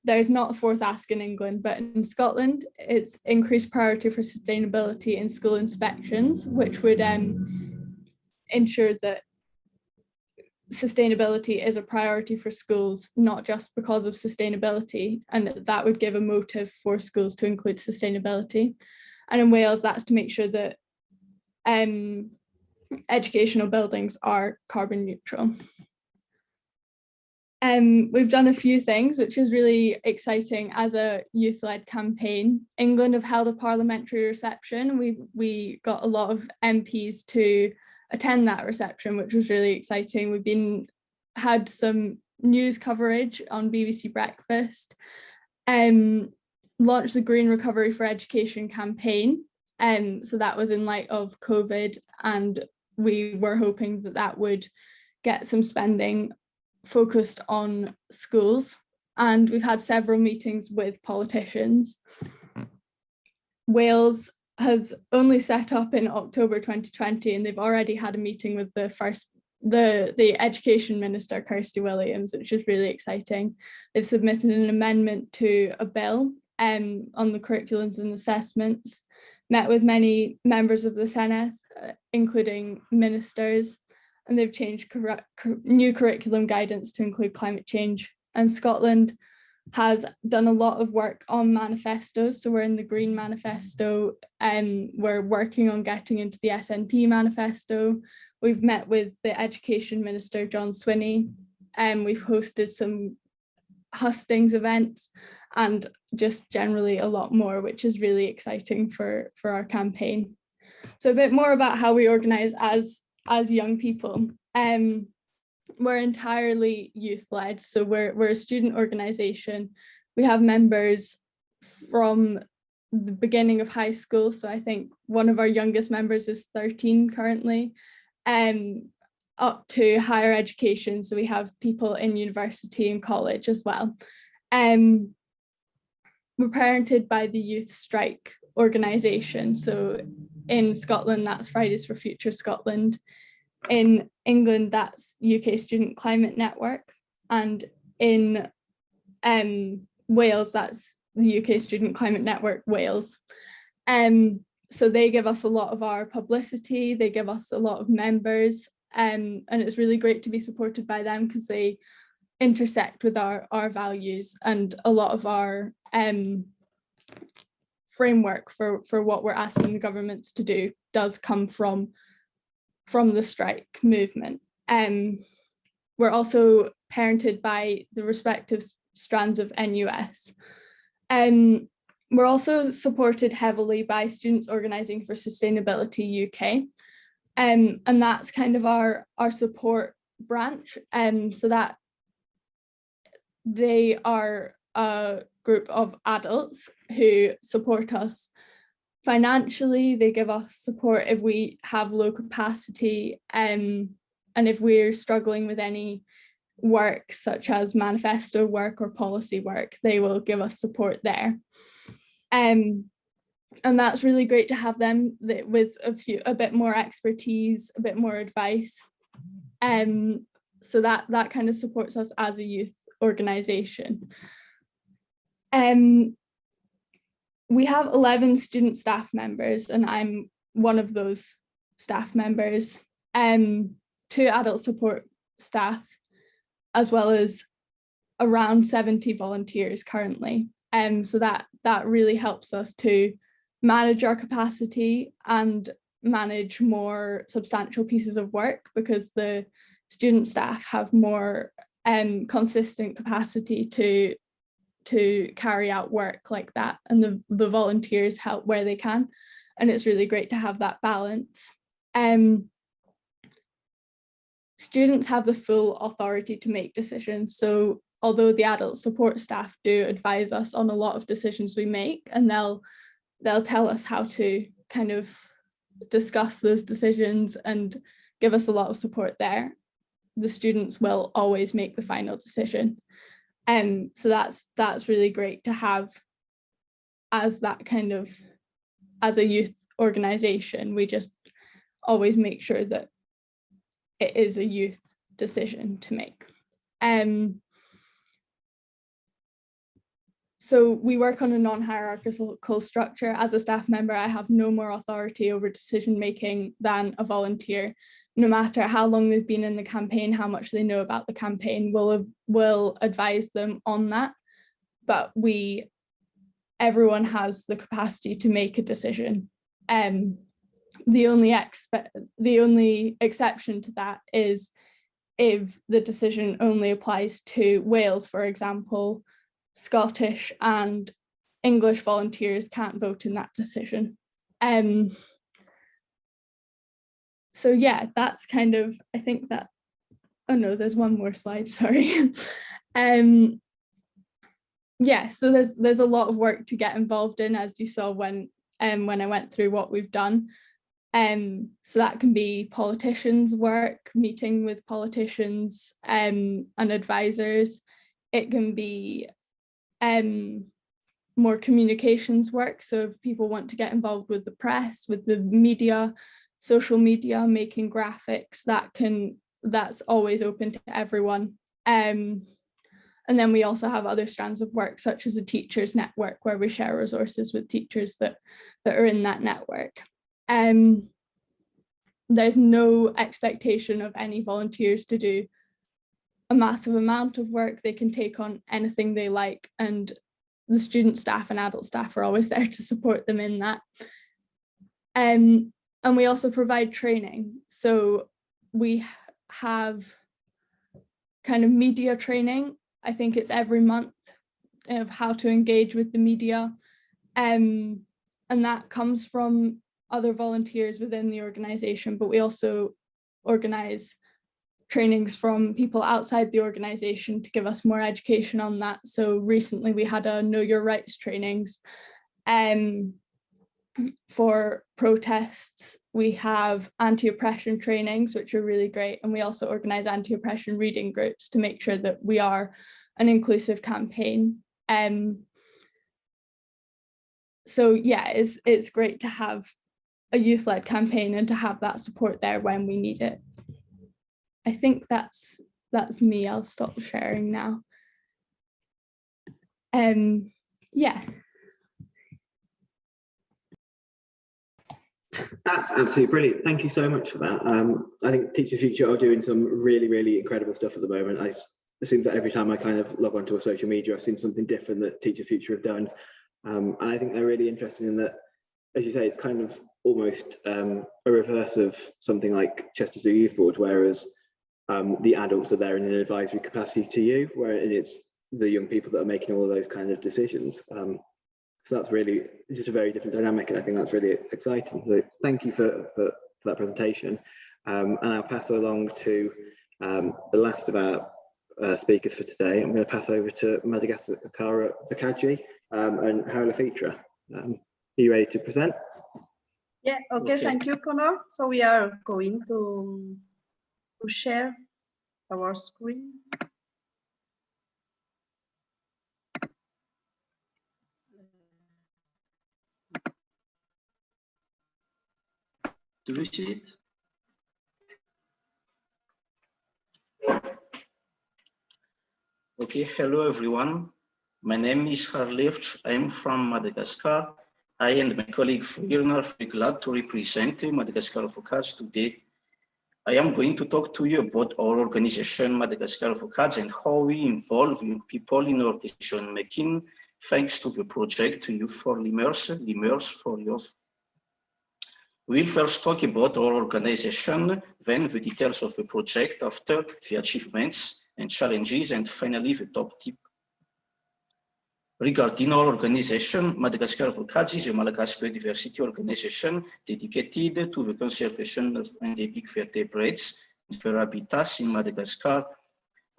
There's not a fourth ask in England, but in Scotland, it's increased priority for sustainability in school inspections, which would ensure that sustainability is a priority for schools, not just because of sustainability, and that would give a motive for schools to include sustainability. And in Wales, that's to make sure that educational buildings are carbon neutral. We've done a few things, which is really exciting as a youth-led campaign. England have held a parliamentary reception. We got a lot of MPs to attend that reception, which was really exciting. We've had some news coverage on BBC Breakfast. launched the Green Recovery for Education campaign. So that was in light of COVID, and we were hoping that that would get some spending focused on schools. And we've had several meetings with politicians. Wales has only set up in October 2020, and they've already had a meeting with the Education Minister, Kirsty Williams, which is really exciting. They've submitted an amendment to a bill on the curriculums and assessments, met with many members of the Senate, including ministers, and they've changed new curriculum guidance to include climate change. And Scotland has done a lot of work on manifestos. So we're in the Green Manifesto, and we're working on getting into the SNP manifesto. We've met with the Education Minister, John Swinney, and we've hosted some hustings events and just generally a lot more, which is really exciting for our campaign. So a bit more about how we organise as young people. We're entirely youth-led, so we're a student organisation. We have members from the beginning of high school, so I think one of our youngest members is 13 currently, up to higher education, so we have people in university and college as well. We're parented by the Youth Strike organisation, so in Scotland that's Fridays for Future Scotland. In England, that's UK Student Climate Network, and in Wales, that's the UK Student Climate Network Wales. So they give us a lot of our publicity, they give us a lot of members, and it's really great to be supported by them because they intersect with our values, and a lot of our framework for what we're asking the governments to do does come from the strike movement. We're also parented by the respective strands of NUS. We're also supported heavily by Students Organising for Sustainability UK, and that's kind of our support branch. So that they are a group of adults who support us financially. They give us support if we have low capacity, and if we're struggling with any work such as manifesto work or policy work, they will give us support there. And that's really great to have them with a bit more expertise, a bit more advice. So that kind of supports us as a youth organisation. We have 11 student staff members, and I'm one of those staff members, 2 adult support staff, as well as around 70 volunteers currently. So that really helps us to manage our capacity and manage more substantial pieces of work, because the student staff have more consistent capacity to carry out work like that, and the volunteers help where they can, and it's really great to have that balance. Students have the full authority to make decisions, so although the adult support staff do advise us on a lot of decisions we make, and they'll tell us how to kind of discuss those decisions and give us a lot of support there, the students will always make the final decision. So that's really great to have as that kind of, as a youth organisation. We just always make sure that it is a youth decision to make. So we work on a non-hierarchical structure. As a staff member, I have no more authority over decision making than a volunteer. No matter how long they've been in the campaign, how much they know about the campaign, we'll advise them on that. But everyone has the capacity to make a decision. The only exception to that is if the decision only applies to Wales, for example. Scottish and English volunteers can't vote in that decision. So yeah, that's kind of, I think that, oh no, there's one more slide, sorry. yeah, so there's a lot of work to get involved in, as you saw when I went through what we've done. So that can be politicians' work, meeting with politicians and advisors. It can be more communications work. So if people want to get involved with the press, with the media, social media, making graphics, that's always open to everyone. And then we also have other strands of work, such as a teachers network, where we share resources with teachers that are in that network. There's no expectation of any volunteers to do a massive amount of work. They can take on anything they like, and the student staff and adult staff are always there to support them in that. And we also provide training. So we have kind of media training. I think it's every month, of how to engage with the media. And that comes from other volunteers within the organization, but we also organize trainings from people outside the organization to give us more education on that. So recently we had a Know Your Rights trainings for protests. We have anti-oppression trainings, which are really great. And we also organize anti-oppression reading groups to make sure that we are an inclusive campaign. So yeah, it's great to have a youth-led campaign and to have that support there when we need it. I think that's me. I'll stop sharing now. Yeah. That's absolutely brilliant. Thank you so much for that. I think Teach the Future are doing some really, really incredible stuff at the moment. It seems that every time I kind of log onto a social media, I've seen something different that Teach the Future have done. And I think they're really interesting in that, as you say, it's kind of almost a reverse of something like Chester Zoo Youth Board, whereas the adults are there in an advisory capacity to you, where it's the young people that are making all of those kind of decisions. So that's really just a very different dynamic, and I think that's really exciting. So thank you for that presentation. And I'll pass along to the last of our speakers for today. I'm going to pass over to Madagascar Vikaji and Harala Fitra. Are you ready to present? Yeah, okay, thank you, Connor. So we are going to share our screen. Do you see it? Okay, hello everyone. My name is Harala. I'm from Madagascar. I and my colleague Frierna are very glad to represent Madagascar Advocates today. I am going to talk to you about our organization, Madagascar Advocates, and how we involve young people in our decision making, thanks to the project Youth for Lemurs, Lemurs for Youth. We'll first talk about our organization, then the details of the project, after the achievements and challenges, and finally the top tip. Regarding our organization, Madagascar Advocates is a Malagasy biodiversity organization dedicated to the conservation of endemic vertebrates and their habitats in Madagascar.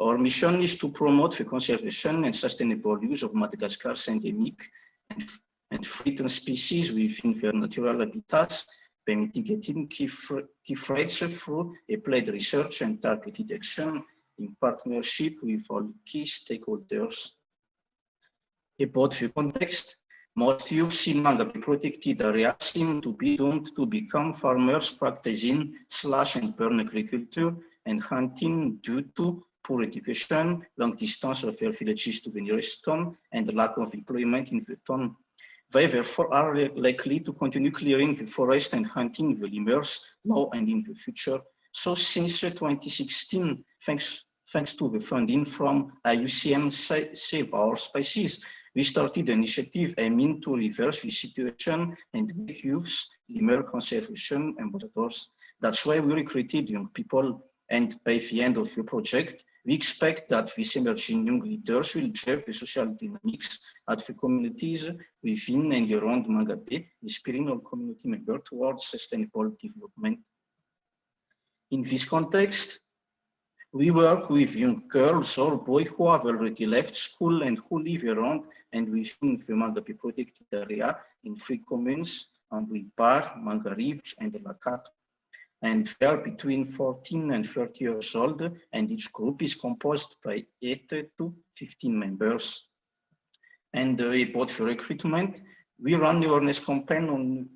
Our mission is to promote the conservation and sustainable use of Madagascar's endemic and threatened species within their natural habitats by mitigating key threats through applied research and targeted action in partnership with all key stakeholders. About the context, most youths in Mangabe protected areas seem to be doomed to become farmers practicing slash and burn agriculture and hunting due to poor education, long distance of their villages to the nearest town, and lack of employment in the town. They therefore are likely to continue clearing the forest and hunting the lemurs now and in the future. So since 2016, thanks to the funding from IUCN Save Our Species, we started an initiative aiming to reverse the situation and make youths lemur conservation ambassadors. That's why we recruited young people, and by the end of the project, we expect that these emerging young leaders will drive the social dynamics at the communities within and around Mangabe, inspiring all community members towards sustainable development. In this context, We work with young girls or boys who have already left school and who live around and within the Manga protected area in 3 communes, Bar, Manga Reef, and Lacat. And they are between 14 and 30 years old, and each group is composed by 8 to 15 members. And about the recruitment, we run the awareness campaign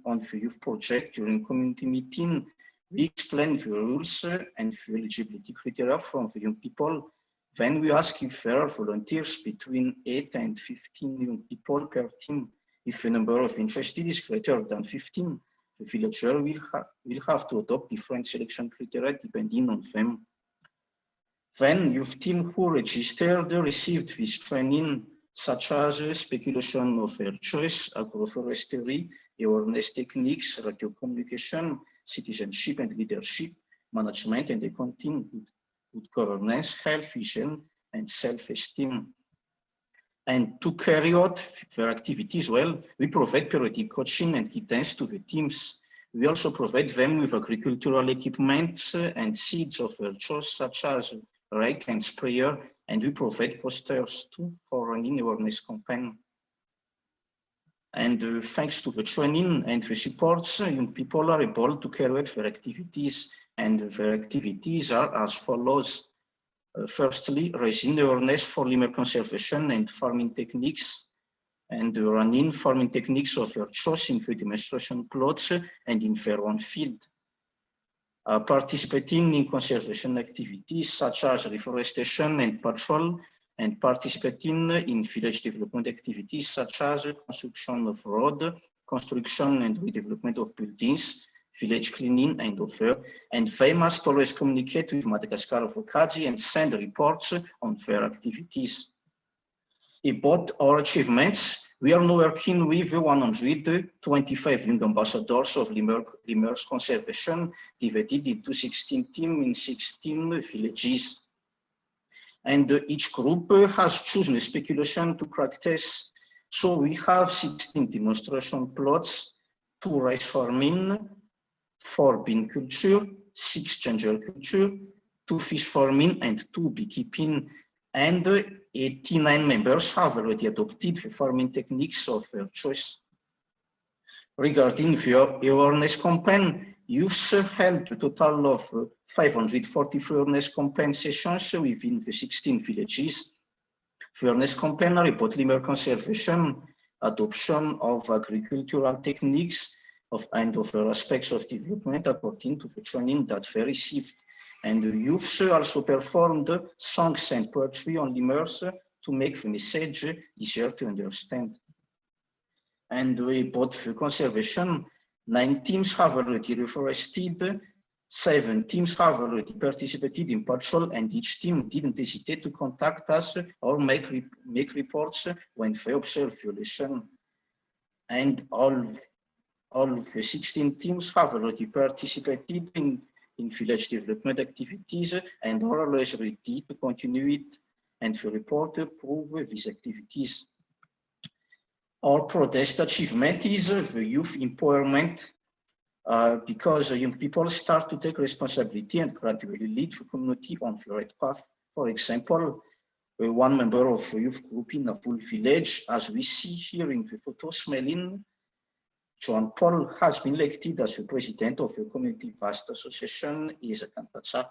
on the youth project during community meeting. We explain the rules and the eligibility criteria from the young people. Then we ask if there are volunteers between 8 and 15 young people per team. If the number of interested is greater than 15, the villager will have to adopt different selection criteria depending on them. Then youth team who registered received this training, such as speculation of air choice, agroforestry, awareness techniques, radio communication, citizenship and leadership, management and accounting, good governance, health vision, and self-esteem. And to carry out their activities well, we provide periodic coaching and guidance to the teams. We also provide them with agricultural equipment and seeds of their choice, such as rake and sprayer, and we provide posters too for running awareness campaign. And thanks to the training and the supports, young people are able to carry out their activities, and their activities are as follows. Firstly, raising awareness for lemur conservation and farming techniques, and running farming techniques of their choice in the demonstration plots and in their own field. Participating in conservation activities such as reforestation and patrol, and participating in village development activities such as construction of road, construction and redevelopment of buildings, village cleaning and other. And they must always communicate with Madagascar Avocadi and send reports on their activities. About our achievements, we are now working with 125 young ambassadors of lemurs conservation, divided into 16 teams in 16 villages. And each group has chosen a speculation to practice. So we have 16 demonstration plots, 2 rice farming, 4 bean culture, 6 ginger culture, 2 fish farming, and 2 beekeeping. And 89 members have already adopted the farming techniques of their choice. Regarding the awareness campaign, youths held a total of 543 awareness campaign sessions within the 16 villages. The awareness campaign are about lemur conservation, adoption of agricultural techniques, and other aspects of development according to the training that they received. And the youths also performed songs and poetry on lemurs to make the message easier to understand. And about the conservation, 9 teams have already reforested, 7 teams have already participated in patrol, and each team didn't hesitate to contact us or make reports when they observe violation. And all the 16 teams have already participated in village development activities and are always ready to continue it, and the report prove these activities. Our proudest achievement is the youth empowerment, because young people start to take responsibility and gradually lead the community on the right path. For example, one member of a youth group in a full village, as we see here in the photo, Smelin, John Paul, has been elected as the president of the Community Based Association Eliaga.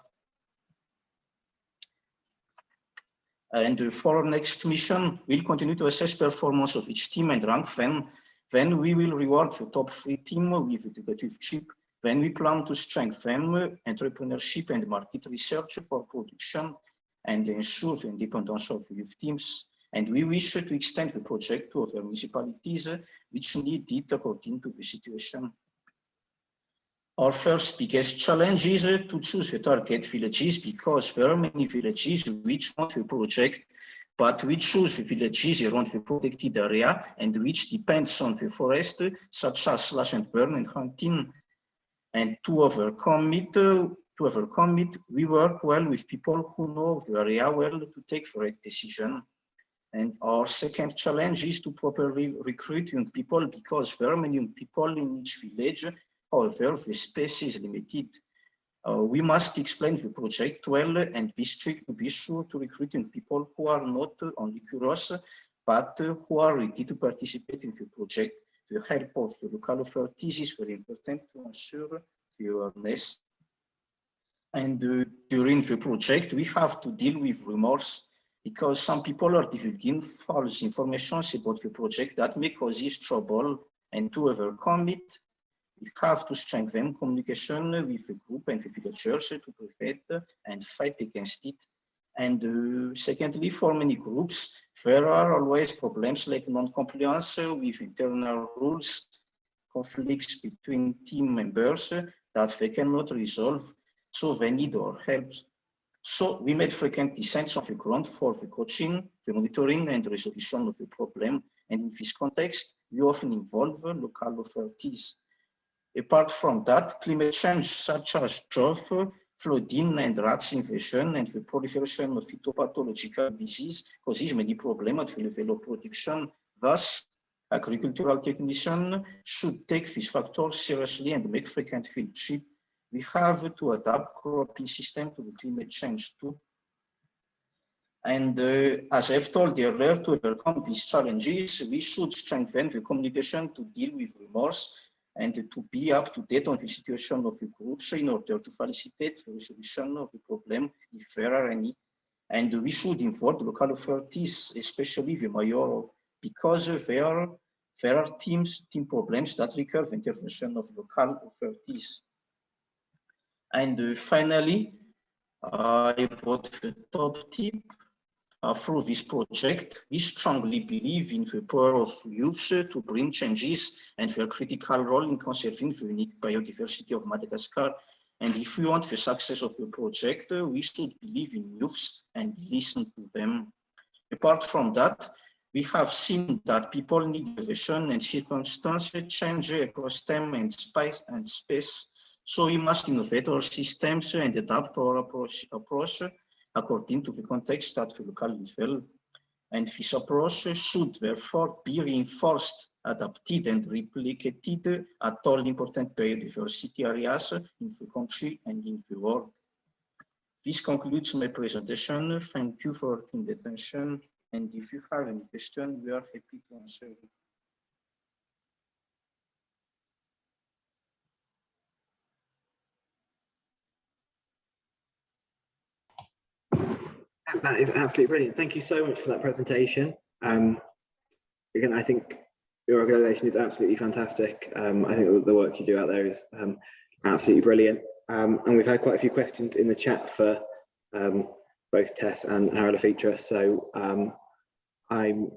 And for our next mission, we'll continue to assess performance of each team and rank them. Then we will reward the top 3 team with educative chip. Then we plan to strengthen entrepreneurship and market research for production and ensure the independence of youth teams. And we wish to extend the project to other municipalities which need it according to the situation. Our first biggest challenge is to choose the target villages, because there are many villages which want the project, but we choose the villages around the protected area and which depends on the forest, such as slash and burn and hunting. And to overcome it, we work well with people who know the area well to take the right decision. And our second challenge is to properly recruit young people, because there are many young people in each village. However, the space is limited. We must explain the project well and be strict to be sure to recruiting people who are not only curious, but who are ready to participate in the project. The help of the local authorities is very important to ensure the awareness. And during the project, we have to deal with rumors because some people are divulging false information about the project that may cause trouble, and to overcome it, we have to strengthen communication with the group and the villagers to prevent and fight against it. And secondly, for many groups, there are always problems like non-compliance with internal rules, conflicts between team members that they cannot resolve, so they need our help. So we made frequent descents on the ground for the coaching, the monitoring and resolution of the problem. And in this context, we often involve local authorities. Apart from that, climate change such as drought, flooding and rats invasion and the proliferation of phytopathological disease causes many problems at the level of production. Thus, agricultural technicians should take these factors seriously and make frequent field trips. We have to adapt cropping system to the climate change too. And as I've told earlier, to overcome these challenges, we should strengthen the communication to deal with remorse and to be up to date on the situation of the groups in order to facilitate the resolution of the problem if there are any. And we should involve the local authorities, especially the mayor, because there are team problems that require the intervention of local authorities. And finally, about the top tip, through this project, we strongly believe in the power of youth to bring changes and their critical role in conserving the unique biodiversity of Madagascar. And if we want the success of the project, we should believe in youths and listen to them. Apart from that, we have seen that people need innovation and circumstance change across time and space. So we must innovate our systems and adapt our approach according to the context at the local level. And this approach should therefore be reinforced, adapted and replicated at all important biodiversity areas in the country and in the world. This concludes my presentation. Thank you for your attention. And if you have any question, we are happy to answer them. That is absolutely brilliant. Thank you so much for that presentation. Again, I think your organisation is absolutely fantastic. I think the work you do out there is absolutely brilliant. And we've had quite a few questions in the chat for both Tess and Haralafitra. So I'm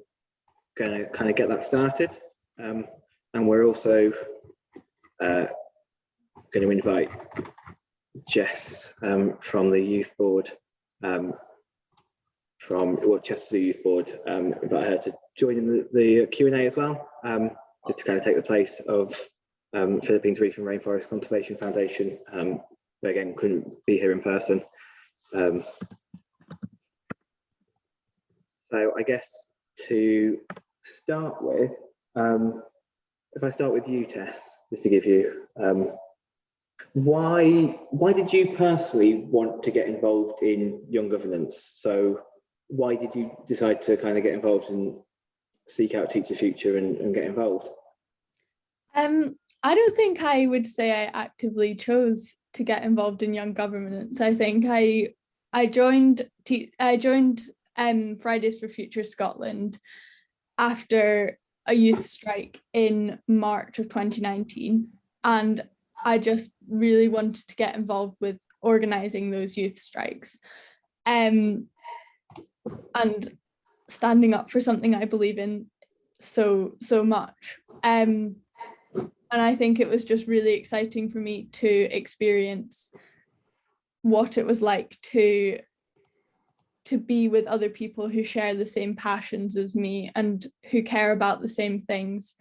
going to kind of get that started. And we're also going to invite Jess from the youth board, from Chester Youth Board, invite her to join in the Q&A as well, just to kind of take the place of Philippines Reef and Rainforest Conservation Foundation, who again couldn't be here in person. So I guess to start with, if I start with you, Tess, just to give you, why did you personally want to get involved in young governance? So why did you decide to kind of get involved and seek out Teach the Future and get involved? I don't think I would say I actively chose to get involved in young governance. I think I joined Fridays for Future Scotland after a youth strike in March of 2019, and I just really wanted to get involved with organising those youth strikes. And standing up for something I believe in so much. And I think it was just really exciting for me to experience what it was like to be with other people who share the same passions as me and who care about the same things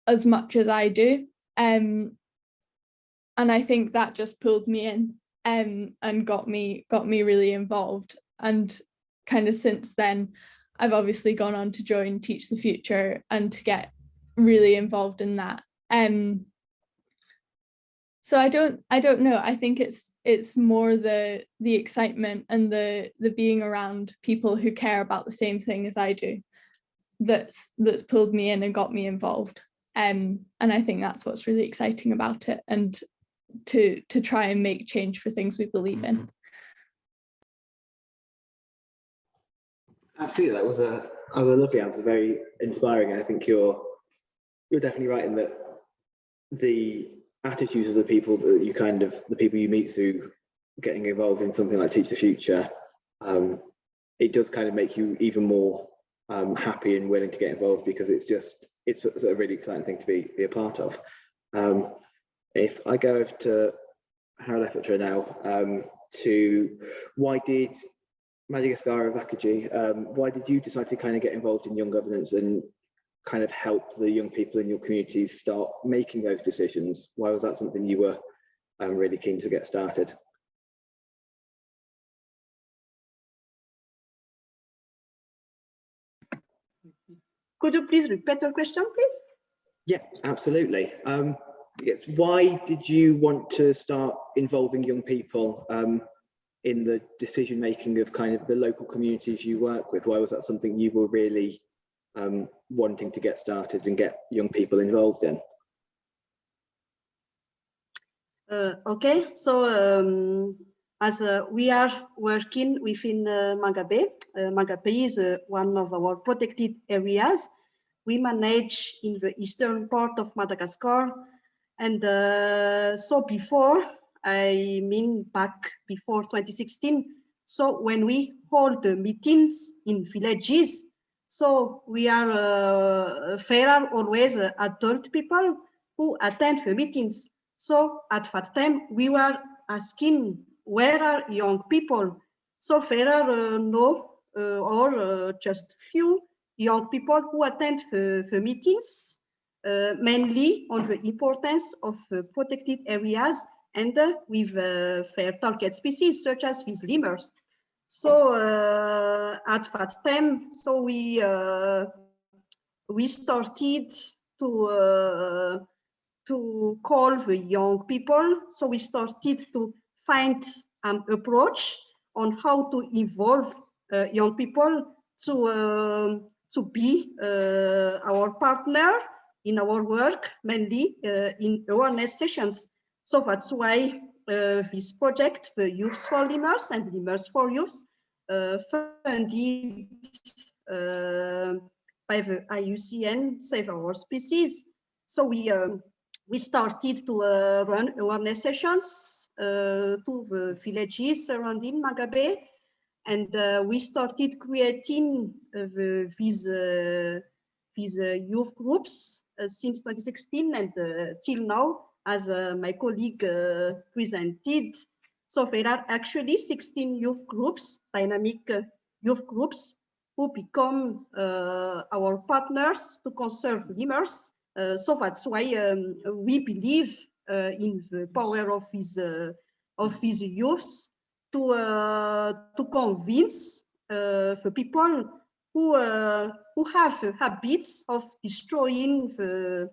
as much as I do. And I think that just pulled me in and got me really involved. And kind of since then, I've obviously gone on to join Teach the Future and to get really involved in that. So I don't know. I think it's more the excitement and the being around people who care about the same thing as I do that's pulled me in and got me involved. And I think that's what's really exciting about it, and to try and make change for things we believe in. Absolutely, that was a lovely answer, very inspiring. I think you're definitely right in that the attitudes of the people that the people you meet through getting involved in something like Teach the Future, it does kind of make you even more happy and willing to get involved, because it's a really exciting thing to be a part of. If I go over to Harold Efforter now, to why did Madagascar Vakaji, why did you decide to kind of get involved in young governance and kind of help the young people in your communities start making those decisions? Why was that something you were really keen to get started? Could you please repeat your question, please? Yeah, absolutely. Yes, why did you want to start involving young people in the decision making of kind of the local communities you work with? Why was that something you were really wanting to get started and get young people involved in? Okay, so as we are working within Magabe, Magabe is one of our protected areas. We manage in the eastern part of Madagascar, and so before, I mean back before 2016, so when we hold the meetings in villages, so we are there are always adult people who attend the meetings. So at that time, we were asking, where are young people? So there are no or just few young people who attend the meetings, mainly on the importance of protected areas and with fair target species such as these lemurs. So at that time, so we started to call the young people. So we started to find an approach on how to involve young people to be our partner in our work, mainly in awareness sessions. So that's why this project, the Youth for Lemurs and Lemurs for Youth, funded by the IUCN Save Our Species. So we started to run awareness sessions to the villages surrounding Magabe, and we started creating these youth groups since 2016 and till now, as my colleague presented. So there are actually 16 youth groups, dynamic youth groups, who become our partners to conserve lemurs. So that's why we believe in the power of these youths to convince the people who have habits of destroying the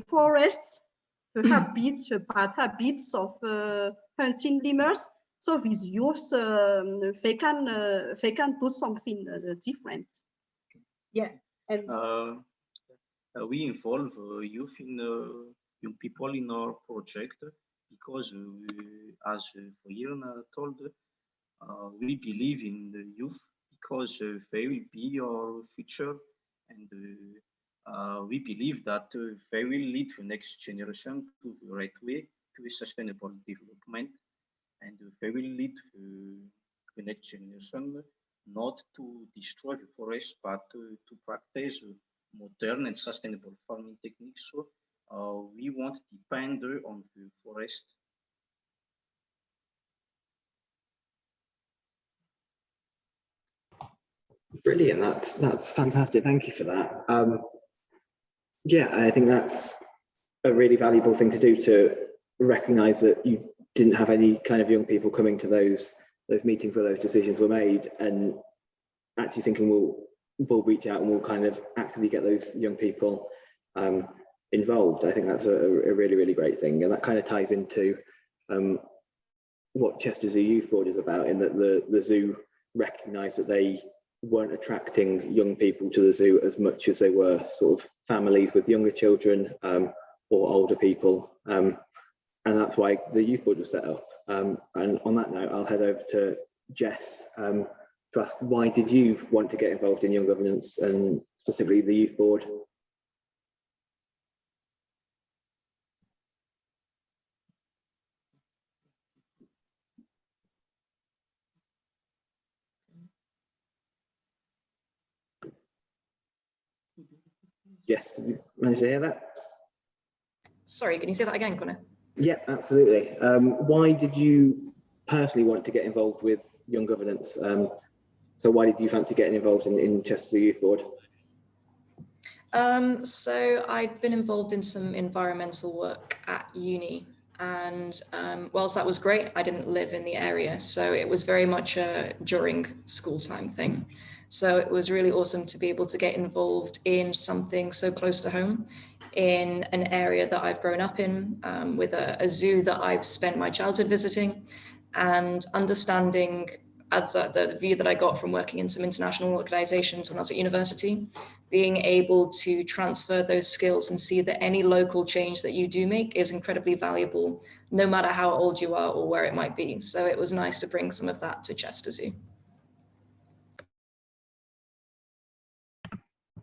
forests, the bad habits of hunting lemurs. So these youths, they can do something different. Yeah, and we involve youth in young people in our project because, as Foyerna told, we believe in the youth because they will be our future, and we believe that they will lead the next generation to the right way, to a sustainable development, and they will lead the next generation not to destroy the forest, but to practice modern and sustainable farming techniques. So we won't depend on the forest. Brilliant, that's fantastic. Thank you for that. Yeah, I think that's a really valuable thing to do, to recognize that you didn't have any kind of young people coming to those meetings where those decisions were made, and actually thinking we'll reach out and we'll kind of actively get those young people involved. I think that's a really, really great thing. And that kind of ties into what Chester Zoo Youth Board is about, in that the zoo recognised that they weren't attracting young people to the zoo as much as they were sort of families with younger children or older people. And that's why the Youth Board was set up. And on that note, I'll head over to Jess to ask, why did you want to get involved in young governance and specifically the Youth Board? Yes, did you manage to hear that? Sorry, can you say that again, Connor? Yeah, absolutely. Why did you personally want to get involved with young governance? So why did you fancy getting involved in Chester Zoo Youth Board? So I'd been involved in some environmental work at uni, and whilst that was great, I didn't live in the area, so it was very much a during school time thing. So it was really awesome to be able to get involved in something so close to home, in an area that I've grown up in, with a zoo that I've spent my childhood visiting, and understanding, as the view that I got from working in some international organizations when I was at university, being able to transfer those skills and see that any local change that you do make is incredibly valuable, no matter how old you are or where it might be. So it was nice to bring some of that to Chester Zoo.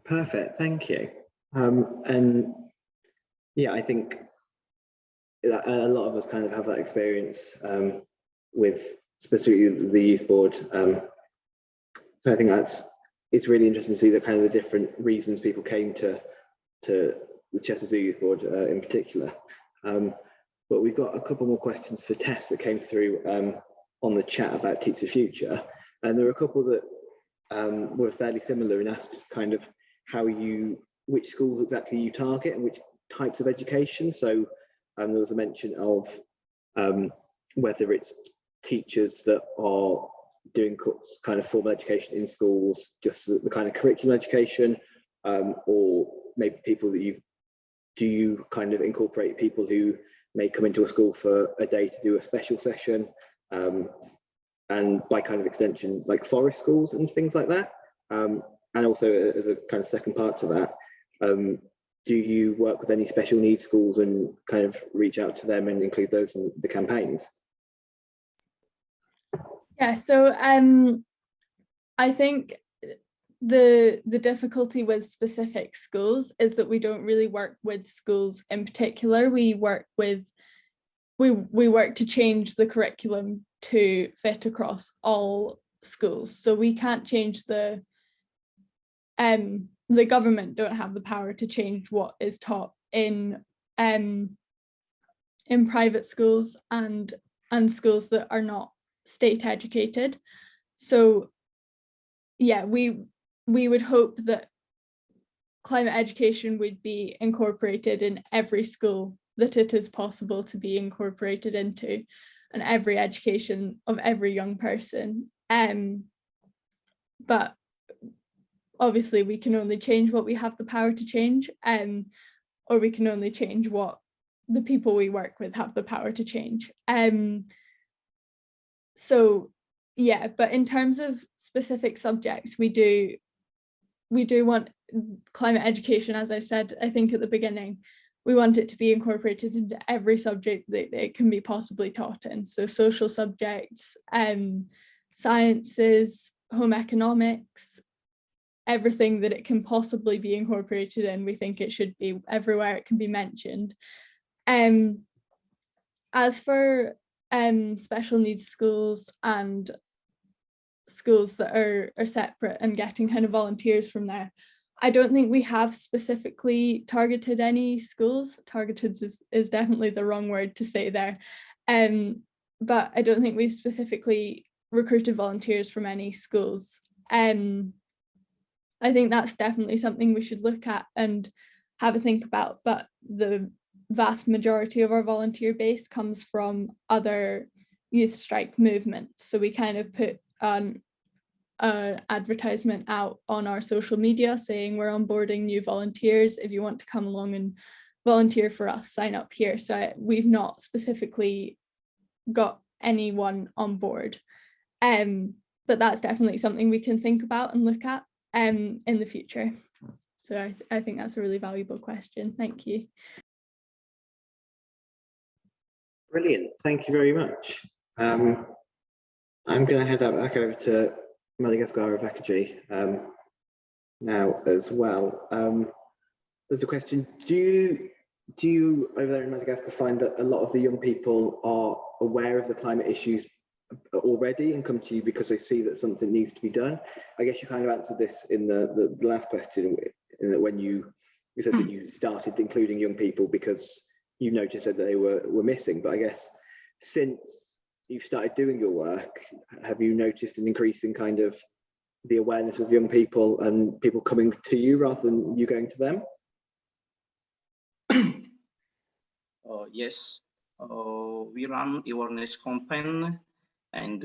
Perfect, thank you. And yeah, I think a lot of us kind of have that experience with specifically the Youth Board. So I think it's really interesting to see that kind of the different reasons people came to the Chester Zoo Youth Board in particular. But we've got a couple more questions for Tess that came through on the chat about Teach the Future. And there are a couple that were fairly similar and asked kind of which schools exactly you target and which types of education. So there was a mention of whether it's teachers that are doing kind of formal education in schools, just the kind of curriculum education, or maybe people that do you kind of incorporate people who may come into a school for a day to do a special session, and by kind of extension, like forest schools and things like that. And also as a kind of second part to that, do you work with any special needs schools and kind of reach out to them and include those in the campaigns? Yeah, so I think the difficulty with specific schools is that we don't really work with schools in particular. We work to change the curriculum to fit across all schools. So we can't change the government don't have the power to change what is taught in private schools and schools that are not state educated. So yeah, we would hope that climate education would be incorporated in every school that it is possible to be incorporated into, and every education of every young person. But obviously we can only change what we have the power to change, or we can only change what the people we work with have the power to change. So yeah, but in terms of specific subjects, we do want climate education, as I said, I think at the beginning, we want it to be incorporated into every subject that it can be possibly taught in. So social subjects, sciences, home economics, everything that it can possibly be incorporated in, we think it should be everywhere it can be mentioned. As for special needs schools and schools that are separate and getting kind of volunteers from there, I don't think we have specifically targeted any schools. Targeted is definitely the wrong word to say there. But I don't think we've specifically recruited volunteers from any schools. I think that's definitely something we should look at and have a think about, but the vast majority of our volunteer base comes from other youth strike movements. So we kind of put an advertisement out on our social media saying we're onboarding new volunteers. If you want to come along and volunteer for us, sign up here. So we've not specifically got anyone on board. But that's definitely something we can think about and look at in the future. So I think that's a really valuable question. Thank you. Brilliant. Thank you very much. I'm going to head back over to Madagascar Refugee now as well. There's a question. Do you over there in Madagascar find that a lot of the young people are aware of the climate issues already and come to you because they see that something needs to be done? I guess you kind of answered this in the last question, when you said that you started including young people because you noticed that they were missing. But I guess since you've started doing your work, have you noticed an increase in kind of the awareness of young people and people coming to you rather than you going to them? Yes, we run awareness campaign, and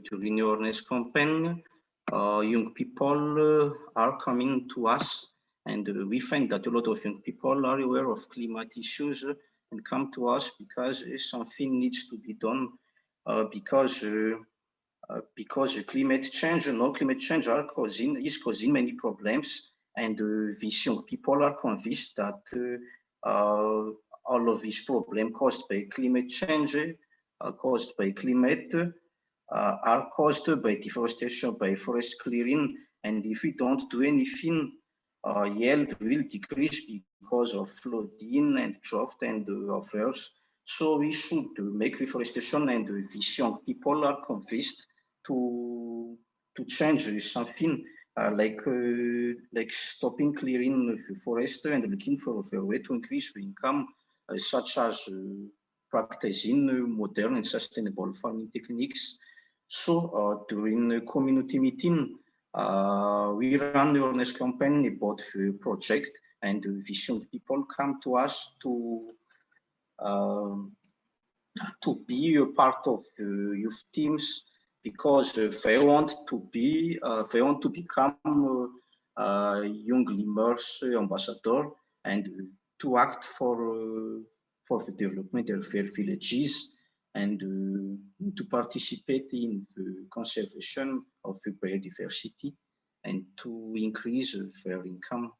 during awareness campaign, young people are coming to us, and we find that a lot of young people are aware of climate issues and come to us because something needs to be done, because climate change is causing many problems, and these young people are convinced that all of these problems caused by climate change, are caused by deforestation, by forest clearing, and if we don't do anything, yield will decrease because of flooding and drought and others. So we should make reforestation, and these young people are convinced to change something, like stopping clearing the forest and looking for a way to increase the income, such as practicing modern and sustainable farming techniques. So during the community meeting, we run the awareness campaign about the project, and these young people come to us to be a part of youth teams, because they want to become young lemurs ambassador, and to act for the development of their villages, and to participate in the conservation of the biodiversity, and to increase their income.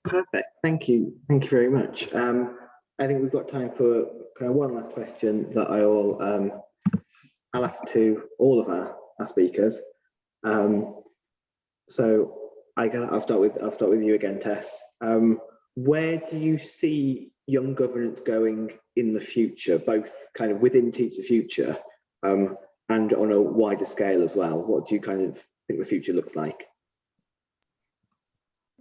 Perfect. Thank you. Thank you very much. I think we've got time for kind of one last question that I'll ask to all of our speakers. So I guess I'll start with you again, Tess. Where do you see young governance going in the future, both kind of within Teach the Future and on a wider scale as well? What do you kind of think the future looks like?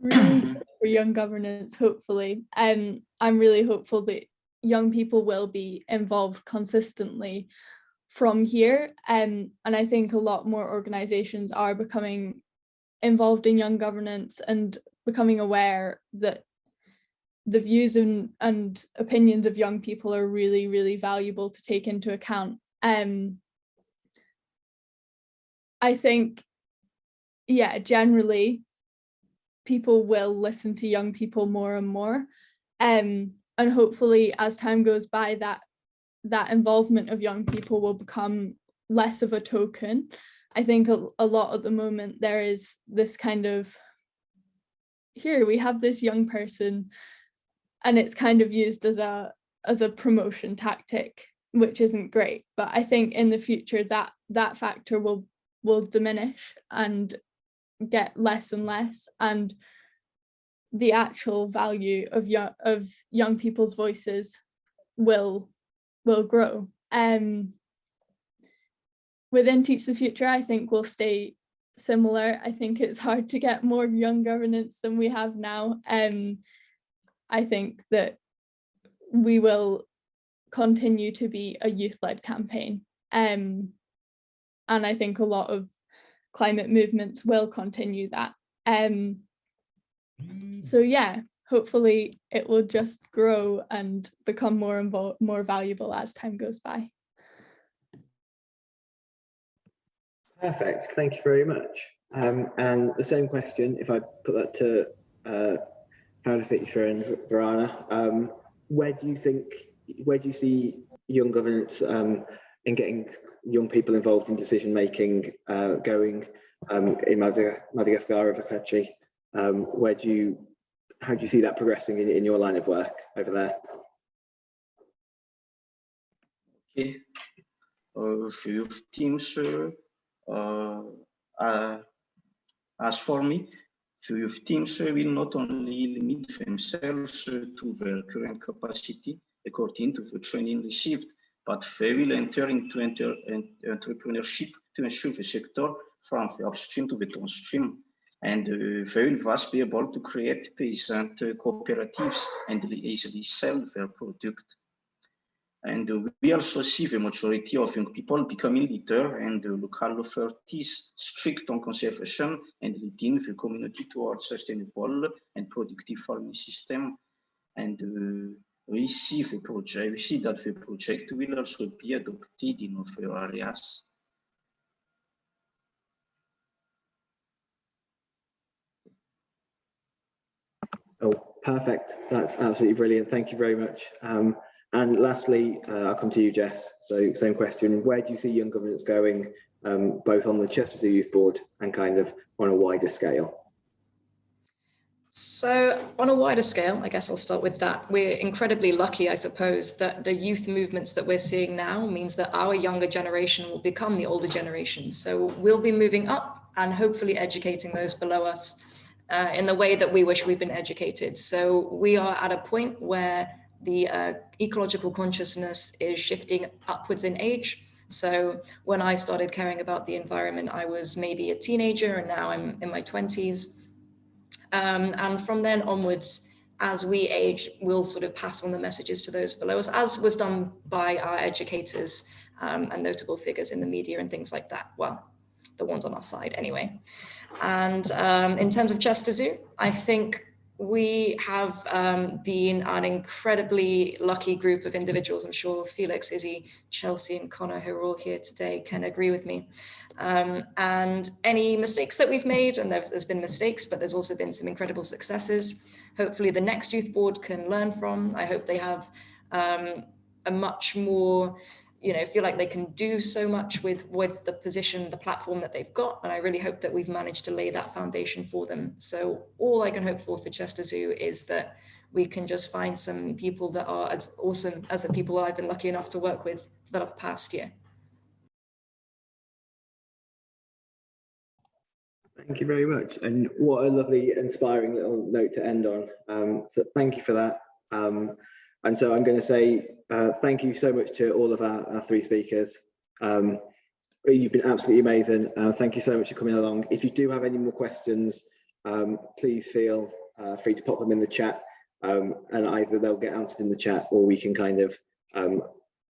Really for young governance, hopefully. I'm really hopeful that young people will be involved consistently from here. And I think a lot more organizations are becoming involved in young governance and becoming aware that the views and opinions of young people are really, really valuable to take into account. I think, yeah, generally, people will listen to young people more and more. And hopefully, as time goes by, that involvement of young people will become less of a token. I think a lot at the moment, there is this kind of, here we have this young person, and it's kind of used as a promotion tactic, which isn't great. But I think in the future that factor will diminish and get less and less, and the actual value of young people's voices will grow. Within Teach the Future, I think we'll stay similar. I think it's hard to get more young governance than we have now. I think that we will continue to be a youth-led campaign. And I think a lot of climate movements will continue that. So yeah, hopefully it will just grow and become more valuable as time goes by. Perfect. Thank you very much. And the same question, if I put that to Paola Fischer and Varana, where do you see young governance in getting young people involved in decision making going in Madagascar, of a country? How do you see that progressing in your line of work over there? Okay, few teams. As for me, few teams will not only limit themselves to their current capacity according to the training received, but they will enter into entrepreneurship to ensure the sector from the upstream to the downstream. And they will thus be able to create peasant cooperatives and easily sell their product. And we also see the majority of young people becoming leader and local authorities strict on conservation and leading the community towards sustainable and productive farming system. And we see that the project will also be adopted in other areas. Oh, perfect. That's absolutely brilliant. Thank you very much. And lastly, I'll come to you, Jess. So same question, where do you see young governance going, both on the Chester Zoo Youth Board and kind of on a wider scale? So on a wider scale, I guess I'll start with that. We're incredibly lucky, I suppose, that the youth movements that we're seeing now means that our younger generation will become the older generation. So we'll be moving up and hopefully educating those below us in the way that we wish we'd been educated. So we are at a point where the ecological consciousness is shifting upwards in age. So when I started caring about the environment, I was maybe a teenager, and now I'm in my 20s. And from then onwards, as we age, we'll sort of pass on the messages to those below us, as was done by our educators and notable figures in the media and things like that. Well, the ones on our side anyway. And in terms of Chester Zoo, I think we have been an incredibly lucky group of individuals. I'm sure Felix, Izzy, Chelsea, and Connor, who are all here today, can agree with me. And any mistakes that we've made, and there's been mistakes, but there's also been some incredible successes. Hopefully the next youth board can learn from. I hope they have a much more, feel like they can do so much with the position, the platform that they've got. And I really hope that we've managed to lay that foundation for them. So all I can hope for Chester Zoo is that we can just find some people that are as awesome as the people I've been lucky enough to work with for the past year. Thank you very much. And what a lovely, inspiring little note to end on. So thank you for that. And so I'm going to say thank you so much to all of our three speakers. You've been absolutely amazing. Thank you so much for coming along. If you do have any more questions, please feel free to pop them in the chat, and either they'll get answered in the chat, or we can kind of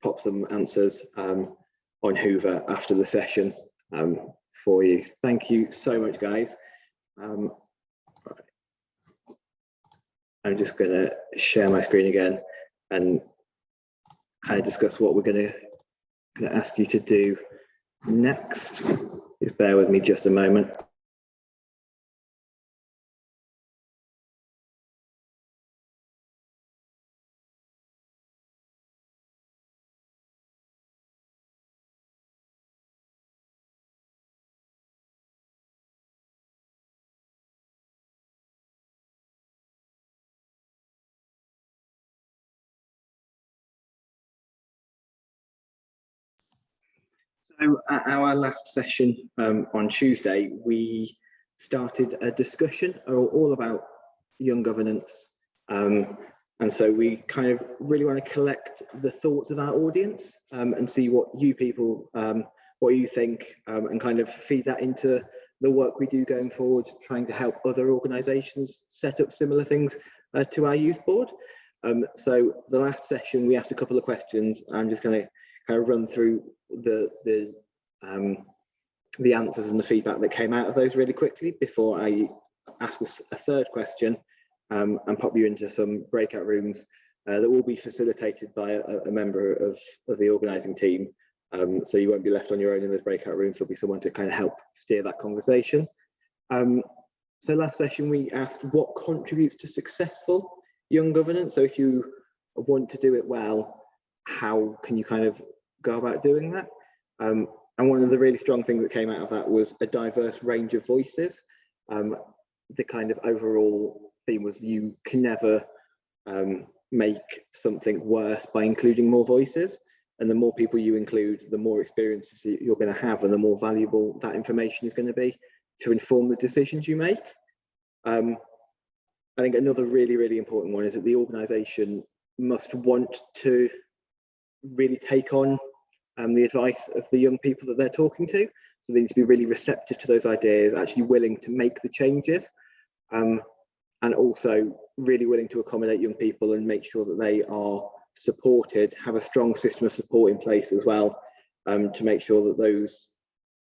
pop some answers on Hoover after the session for you. Thank you so much, guys. I'm just going to share my screen again and kind of discuss what we're going to ask you to do next. Just bear with me just a moment. So at our last session on Tuesday, we started a discussion all about young governance. And so we kind of really want to collect the thoughts of our audience and see what you people, what you think, and kind of feed that into the work we do going forward, trying to help other organisations set up similar things to our youth board. So the last session, we asked a couple of questions. I'm just going to kind of run through the answers and the feedback that came out of those really quickly before I ask a third question and pop you into some breakout rooms that will be facilitated by a member of the organising team. So you won't be left on your own in those breakout rooms. There'll be someone to kind of help steer that conversation So last session we asked what contributes to successful young governance. So if you want to do it well, how can you kind of go about doing that? And one of the really strong things that came out of that was a diverse range of voices. The kind of overall theme was you can never make something worse by including more voices. And the more people you include, the more experiences you're going to have and the more valuable that information is going to be to inform the decisions you make. I think another really, really important one is that the organisation must want to really take on the advice of the young people that they're talking to. So they need to be really receptive to those ideas, actually willing to make the changes, and also really willing to accommodate young people and make sure that they are supported, have a strong system of support in place as well, to make sure that those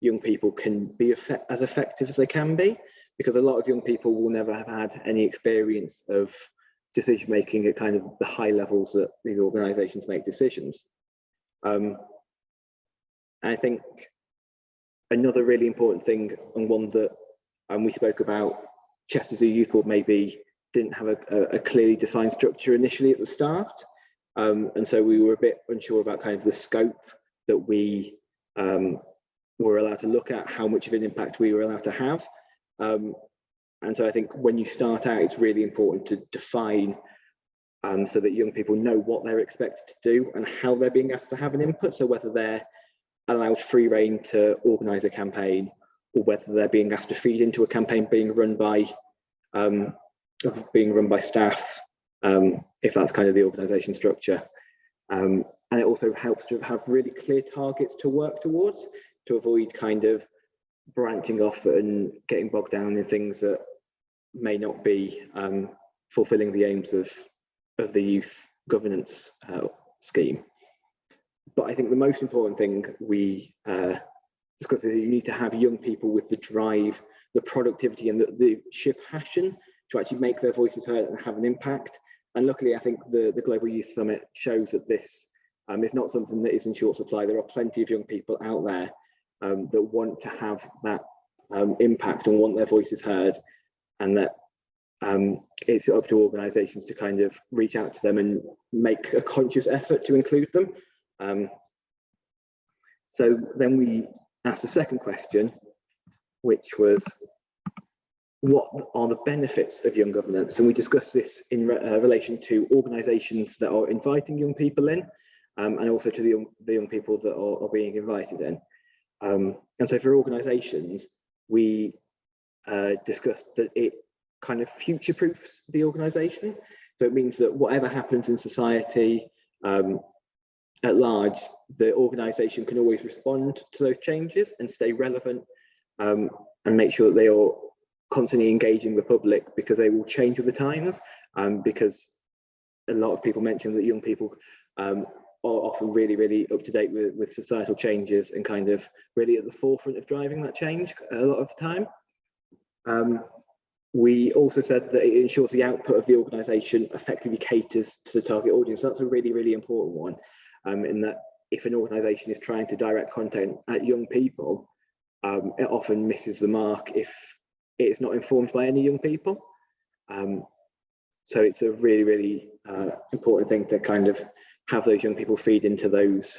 young people can be as effective as they can be, because a lot of young people will never have had any experience of decision making at kind of the high levels that these organisations make decisions. I think another really important thing, and one that we spoke about, Chester Zoo Youth Board maybe didn't have a clearly defined structure initially at the start, and so we were a bit unsure about kind of the scope that we were allowed to look at, how much of an impact we were allowed to have. And so I think when you start out, it's really important to define so that young people know what they're expected to do and how they're being asked to have an input. So whether they're allowed free rein to organise a campaign, or whether they're being asked to feed into a campaign being run by staff, if that's kind of the organisation structure. And it also helps to have really clear targets to work towards, to avoid kind of branching off and getting bogged down in things that may not be fulfilling the aims of the youth governance scheme. But I think the most important thing we discussed is that you need to have young people with the drive, the productivity and the sheer passion to actually make their voices heard and have an impact. And luckily, I think the Global Youth Summit shows that this is not something that is in short supply. There are plenty of young people out there that want to have that impact and want their voices heard, and that it's up to organisations to kind of reach out to them and make a conscious effort to include them. So then we asked a second question, which was, what are the benefits of young governance? And we discussed this in relation to organisations that are inviting young people in, and also to the young people that are being invited in. And so for organisations, we discussed that it kind of future-proofs the organisation. So it means that whatever happens in society at large, the organisation can always respond to those changes and stay relevant, and make sure that they are constantly engaging the public, because they will change with the times, because a lot of people mention that young people are often really, really up to date with societal changes and kind of really at the forefront of driving that change a lot of the time. We also said that it ensures the output of the organisation effectively caters to the target audience. That's a really, really important one, in that if an organisation is trying to direct content at young people, it often misses the mark if it's not informed by any young people. So it's a really, really important thing to kind of have those young people feed into those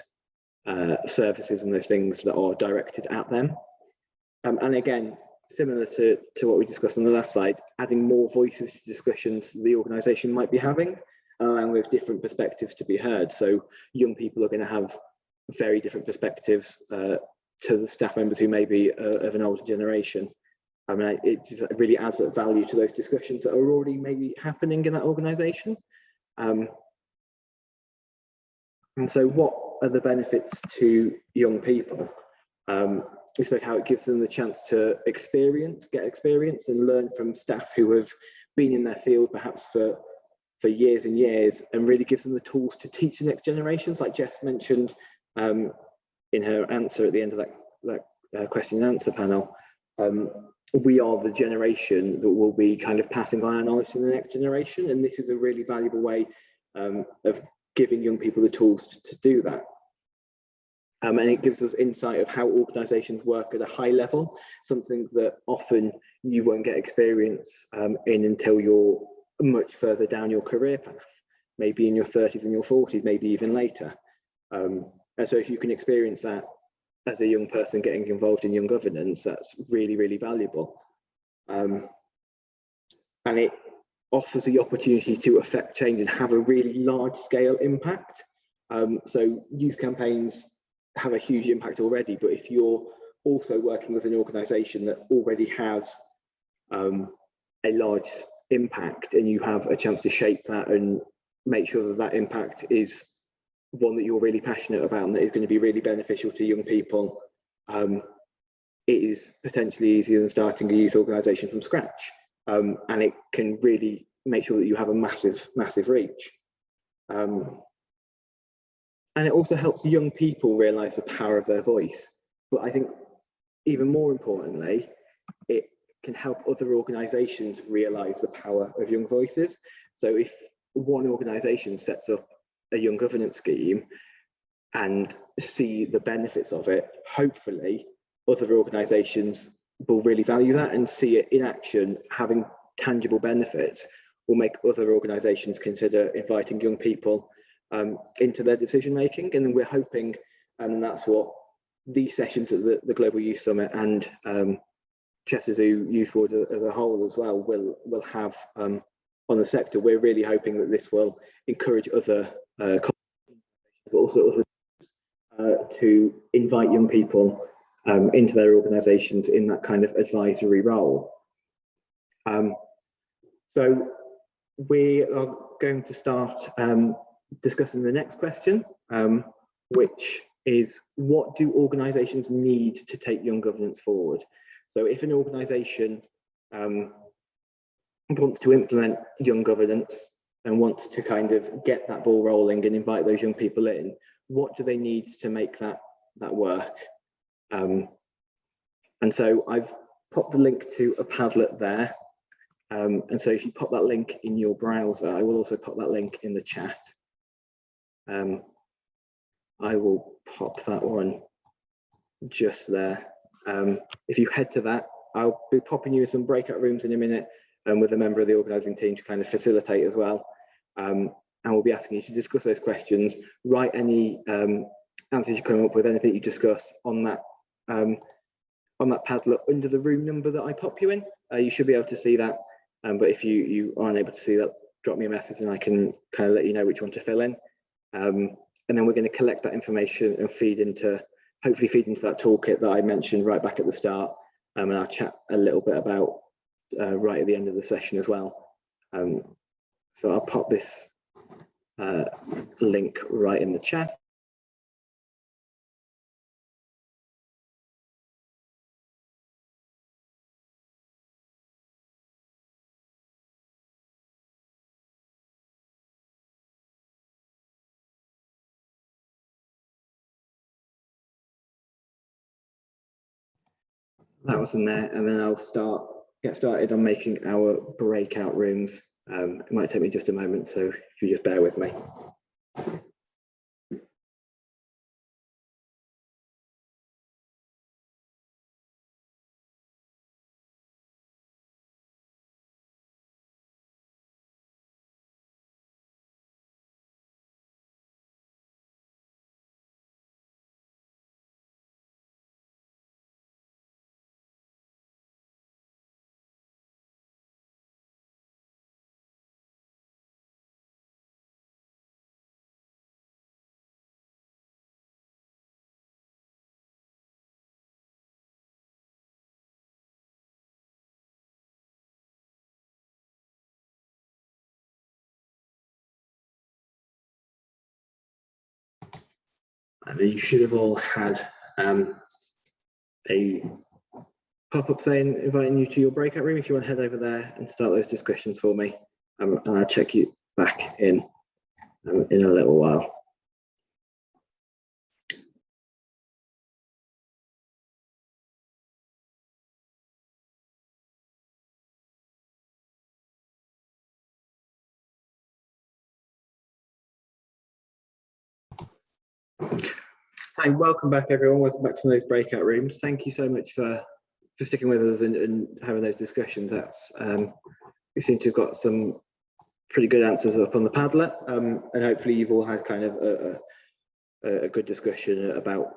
services and those things that are directed at them. And again, similar to what we discussed on the last slide, adding more voices to discussions the organisation might be having, and allowing those different perspectives to be heard. So young people are going to have very different perspectives to the staff members who may be of an older generation. I mean, it just really adds that value to those discussions that are already maybe happening in that organisation. And so what are the benefits to young people? We spoke how it gives them the chance to get experience and learn from staff who have been in their field perhaps for years and years, and really gives them the tools to teach the next generations, like Jess mentioned in her answer at the end of that question and answer panel. We are the generation that will be kind of passing on our knowledge to the next generation, and this is a really valuable way of giving young people the tools to do that. And it gives us insight of how organisations work at a high level, something that often you won't get experience in until you're much further down your career path, maybe in your 30s and your 40s, maybe even later. And so if you can experience that as a young person getting involved in young governance, that's really, really valuable. And it offers the opportunity to affect change and have a really large scale impact. So youth campaigns have a huge impact already, but if you're also working with an organisation that already has a large impact, and you have a chance to shape that and make sure that that impact is one that you're really passionate about and that is going to be really beneficial to young people, it is potentially easier than starting a youth organisation from scratch, and it can really make sure that you have a massive reach. And it also helps young people realise the power of their voice. But I think even more importantly, it can help other organisations realise the power of young voices. So if one organisation sets up a young governance scheme and see the benefits of it, hopefully other organisations will really value that and see it in action, having tangible benefits will make other organisations consider inviting young people into their decision making. And then we're hoping, and that's what these sessions at the Global Youth Summit and Chester Zoo Youth Board as a whole as well will have on the sector. We're really hoping that this will encourage other but also other to invite young people into their organisations in that kind of advisory role. So we are going to start discussing the next question, which is, what do organisations need to take young governance forward? So if an organisation wants to implement young governance and wants to kind of get that ball rolling and invite those young people in, what do they need to make that work? And so I've popped the link to a Padlet there. And so if you pop that link in your browser, I will also pop that link in the chat. I will pop that one just there. If you head to that, I'll be popping you in some breakout rooms in a minute with a member of the organising team to kind of facilitate as well. And we'll be asking you to discuss those questions, write any answers you come up with, anything you discuss on that Padlet under the room number that I pop you in. You should be able to see that. But if you aren't able to see that, drop me a message and I can kind of let you know which one to fill in. And then we're going to collect that information and hopefully feed into that toolkit that I mentioned right back at the start. And I'll chat a little bit about right at the end of the session as well. So I'll pop this link right in the chat. That was in there, and then I'll get started on making our breakout rooms. It might take me just a moment, so if you just bear with me. And you should have all had a pop-up saying inviting you to your breakout room if you want to head over there and start those discussions for me. And I'll check you back in a little while. Hi, welcome back everyone. Welcome back to those breakout rooms. Thank you so much for sticking with us and having those discussions. That's we seem to have got some pretty good answers up on the Padlet, and hopefully you've all had kind of a good discussion about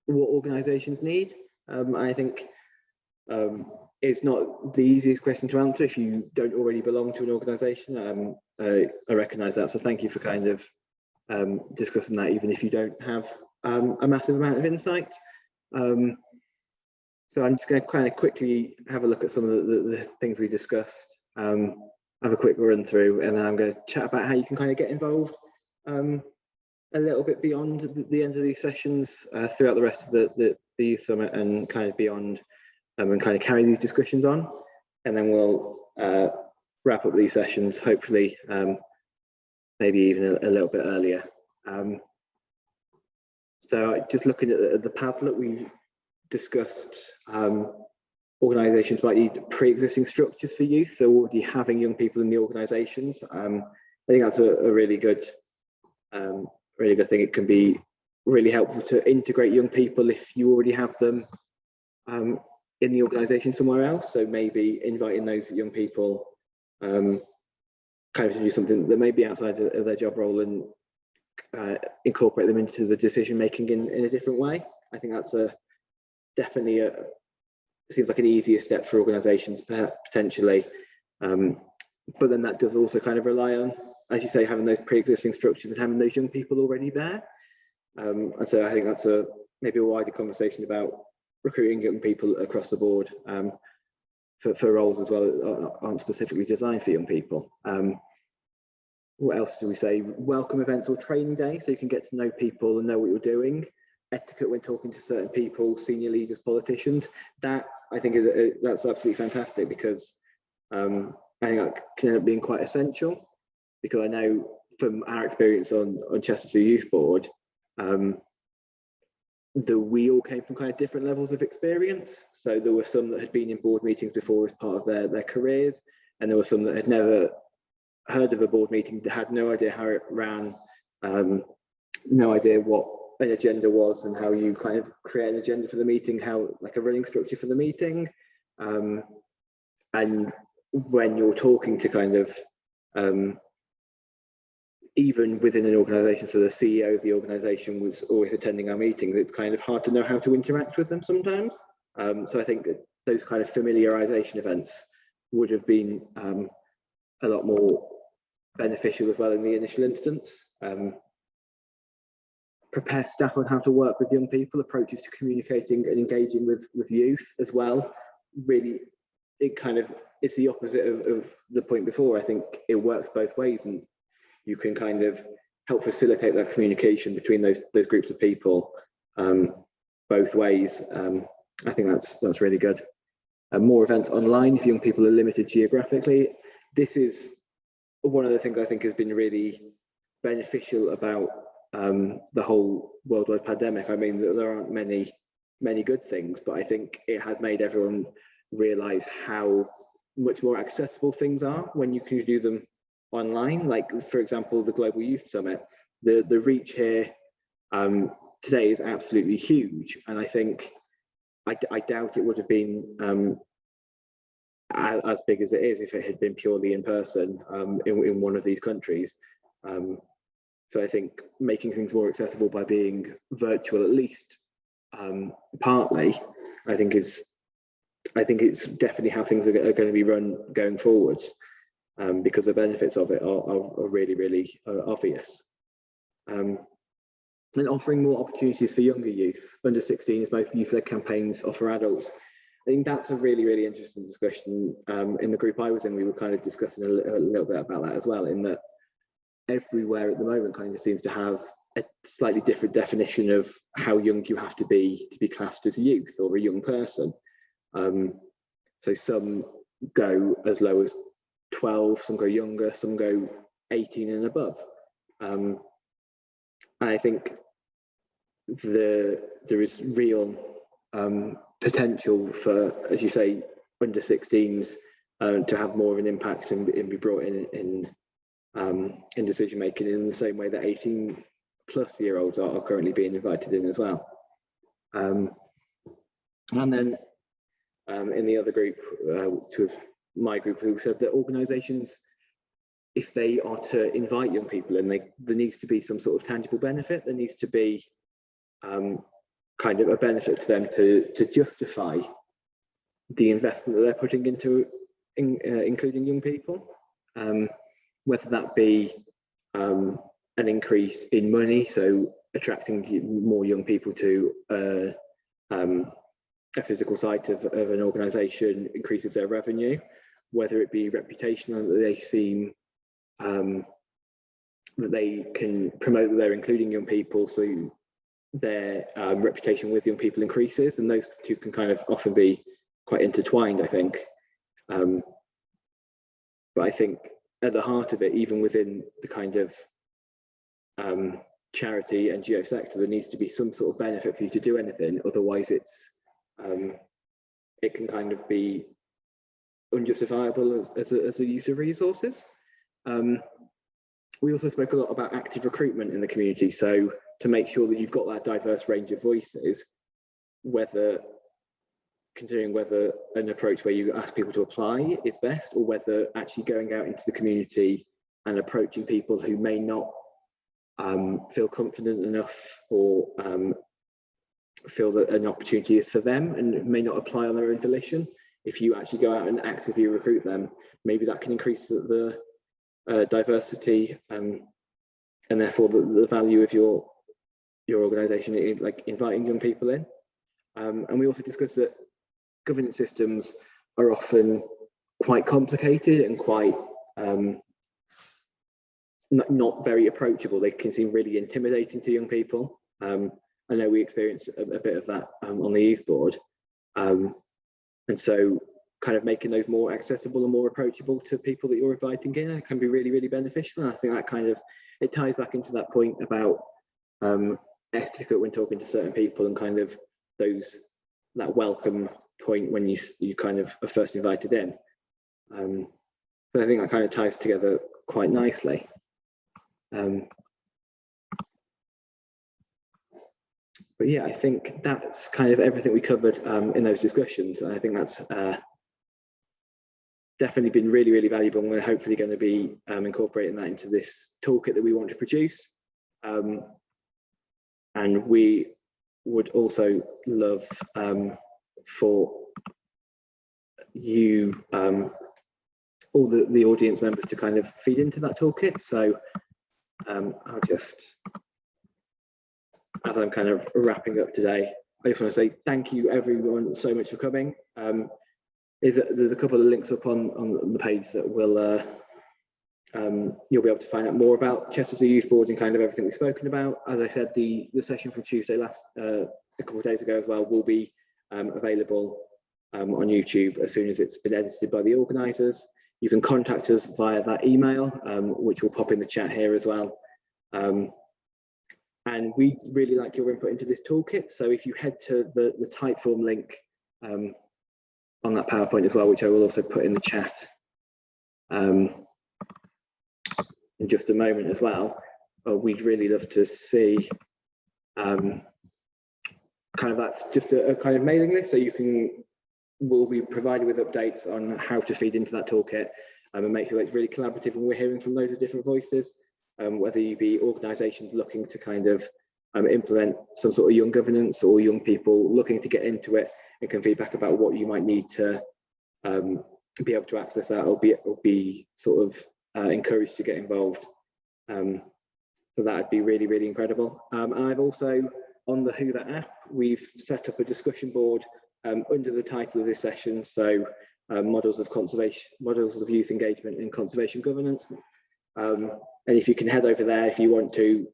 what organisations need. I think it's not the easiest question to answer if you don't already belong to an organisation. I recognise that, so thank you for kind of discussing that, even if you don't have a massive amount of insight. So I'm just going to kind of quickly have a look at some of the things we discussed, have a quick run through, and then I'm going to chat about how you can kind of get involved a little bit beyond the end of these sessions throughout the rest of the Youth Summit and kind of beyond, and kind of carry these discussions on. And then we'll wrap up these sessions, hopefully maybe even a little bit earlier. So just looking at the Padlet, we've discussed organisations might need pre-existing structures for youth, so already having young people in the organisations. I think that's a really good thing. It can be really helpful to integrate young people if you already have them in the organisation somewhere else. So maybe inviting those young people kind of to do something that may be outside of their job role and incorporate them into the decision making in a different way. I think that's definitely seems like an easier step for organisations potentially, but then that does also kind of rely on, as you say, having those pre-existing structures and having those young people already there. And so I think that's maybe a wider conversation about recruiting young people across the board for roles as well that aren't specifically designed for young people. What else do we say? Welcome events or training days, so you can get to know people and know what you're doing. Etiquette when talking to certain people, senior leaders, politicians. That I think that's absolutely fantastic, because I think that can end up being quite essential. Because I know from our experience on Chesterfield Youth Board, we all came from kind of different levels of experience. So there were some that had been in board meetings before as part of their careers, and there were some that had never heard of a board meeting, had no idea how it ran, no idea what an agenda was and how you kind of create an agenda for the meeting, how like a running structure for the meeting. And when you're talking to kind of even within an organisation, so the CEO of the organisation was always attending our meetings, it's kind of hard to know how to interact with them sometimes. So I think that those kind of familiarisation events would have been a lot more beneficial as well in the initial instance. Prepare staff on how to work with young people, approaches to communicating and engaging with youth as well. Really, it's the opposite of the point before. I think it works both ways, and you can kind of help facilitate that communication between those groups of people both ways. I think that's really good. More events online if young people are limited geographically. This is one of the things I think has been really beneficial about the whole worldwide pandemic. I mean, there aren't many good things, but I think it has made everyone realise how much more accessible things are when you can do them online. Like, for example, the Global Youth Summit, the reach here today is absolutely huge, and I think I doubt it would have been as big as it is if it had been purely in person in one of these countries. So I think making things more accessible by being virtual, at least partly, I think it's definitely how things are going to be run going forwards, because the benefits of it are really, really obvious. And offering more opportunities for younger youth, under 16, as both youth-led campaigns offer adults. I think that's a really, really interesting discussion. In the group I was in, we were kind of discussing a little bit about that as well, in that everywhere at the moment kind of seems to have a slightly different definition of how young you have to be classed as youth or a young person. So some go as low as 12, some go younger, some go 18 and above. And I think there is real potential for, as you say, under 16s to have more of an impact and be brought in decision making in the same way that 18+ year olds are currently being invited in as well. And then in the other group, which was my group, we said that organisations, if they are to invite young people in, there needs to be some sort of tangible benefit. There needs to be kind of a benefit to them to justify the investment that they're putting into including young people, whether that be an increase in money, so attracting more young people to a physical site of an organisation increases their revenue, whether it be reputational, that they seem that they can promote that they're including young people, so their reputation with young people increases, and those two can kind of often be quite intertwined, I think. But I think at the heart of it, even within the kind of charity NGO sector, there needs to be some sort of benefit for you to do anything. Otherwise, it can kind of be unjustifiable as a use of resources. We also spoke a lot about active recruitment in the community. So to make sure that you've got that diverse range of voices, considering whether an approach where you ask people to apply is best, or whether actually going out into the community and approaching people who may not feel confident enough or feel that an opportunity is for them and may not apply on their own volition. If you actually go out and actively recruit them, maybe that can increase the diversity and therefore the value of your organisation, like inviting young people in. And we also discussed that governance systems are often quite complicated and quite not very approachable. They can seem really intimidating to young people. I know we experienced a bit of that on the youth board. And so kind of making those more accessible and more approachable to people that you're inviting in can be really, really beneficial. And I think that kind of, it ties back into that point about etiquette when talking to certain people and kind of that welcome point when you kind of are first invited in. So I think that kind of ties together quite nicely. But yeah, I think that's kind of everything we covered in those discussions. And I think that's definitely been really, really valuable. And we're hopefully going to be incorporating that into this toolkit that we want to produce. And we would also love for you, all the audience members, to kind of feed into that toolkit. So I'll just, as I'm kind of wrapping up today, I just want to say thank you everyone so much for coming. There's a couple of links up on the page that will you'll be able to find out more about Chester Youth Board and kind of everything we've spoken about. As I said, the session from Tuesday a couple of days ago as well will be available on YouTube as soon as it's been edited by the organisers. You can contact us via that email, which will pop in the chat here as well. And we really like your input into this toolkit. So if you head to the Typeform link on that PowerPoint as well, which I will also put in the chat in just a moment as well, we'd really love to see kind of, that's just a kind of mailing list, so we'll be provided with updates on how to feed into that toolkit and make sure that it's really collaborative and we're hearing from loads of different voices, whether you be organisations looking to kind of implement some sort of young governance, or young people looking to get into it and can feedback about what you might need to be able to access that, or be sort of encouraged to get involved. So that'd be really, really incredible. And I've also, on the Who That app, we've set up a discussion board under the title of this session. So models of youth engagement in conservation governance. And if you can head over there, if you want to,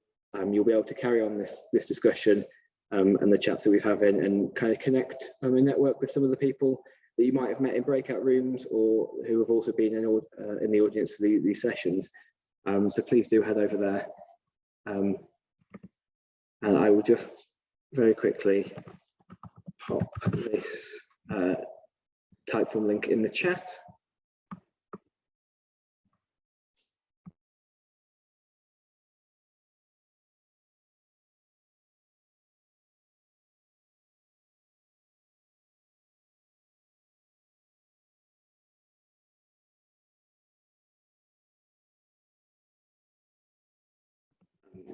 you'll be able to carry on this discussion and the chats that we've having, and kind of connect and network with some of the people that you might have met in breakout rooms, or who have also been in the audience for these sessions. So please do head over there. And I will just very quickly pop this Typeform link in the chat.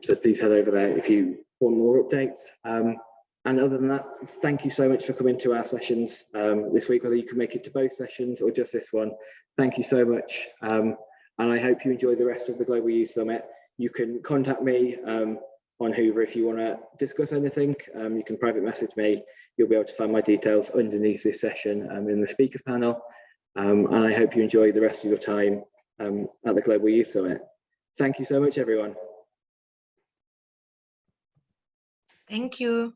So please head over there if you want more updates. And other than that, thank you so much for coming to our sessions this week, whether you can make it to both sessions or just this one. Thank you so much. And I hope you enjoy the rest of the Global Youth Summit. You can contact me on Hoover if you want to discuss anything. You can private message me. You'll be able to find my details underneath this session in the speakers panel. And I hope you enjoy the rest of your time at the Global Youth Summit. Thank you so much, everyone. Thank you.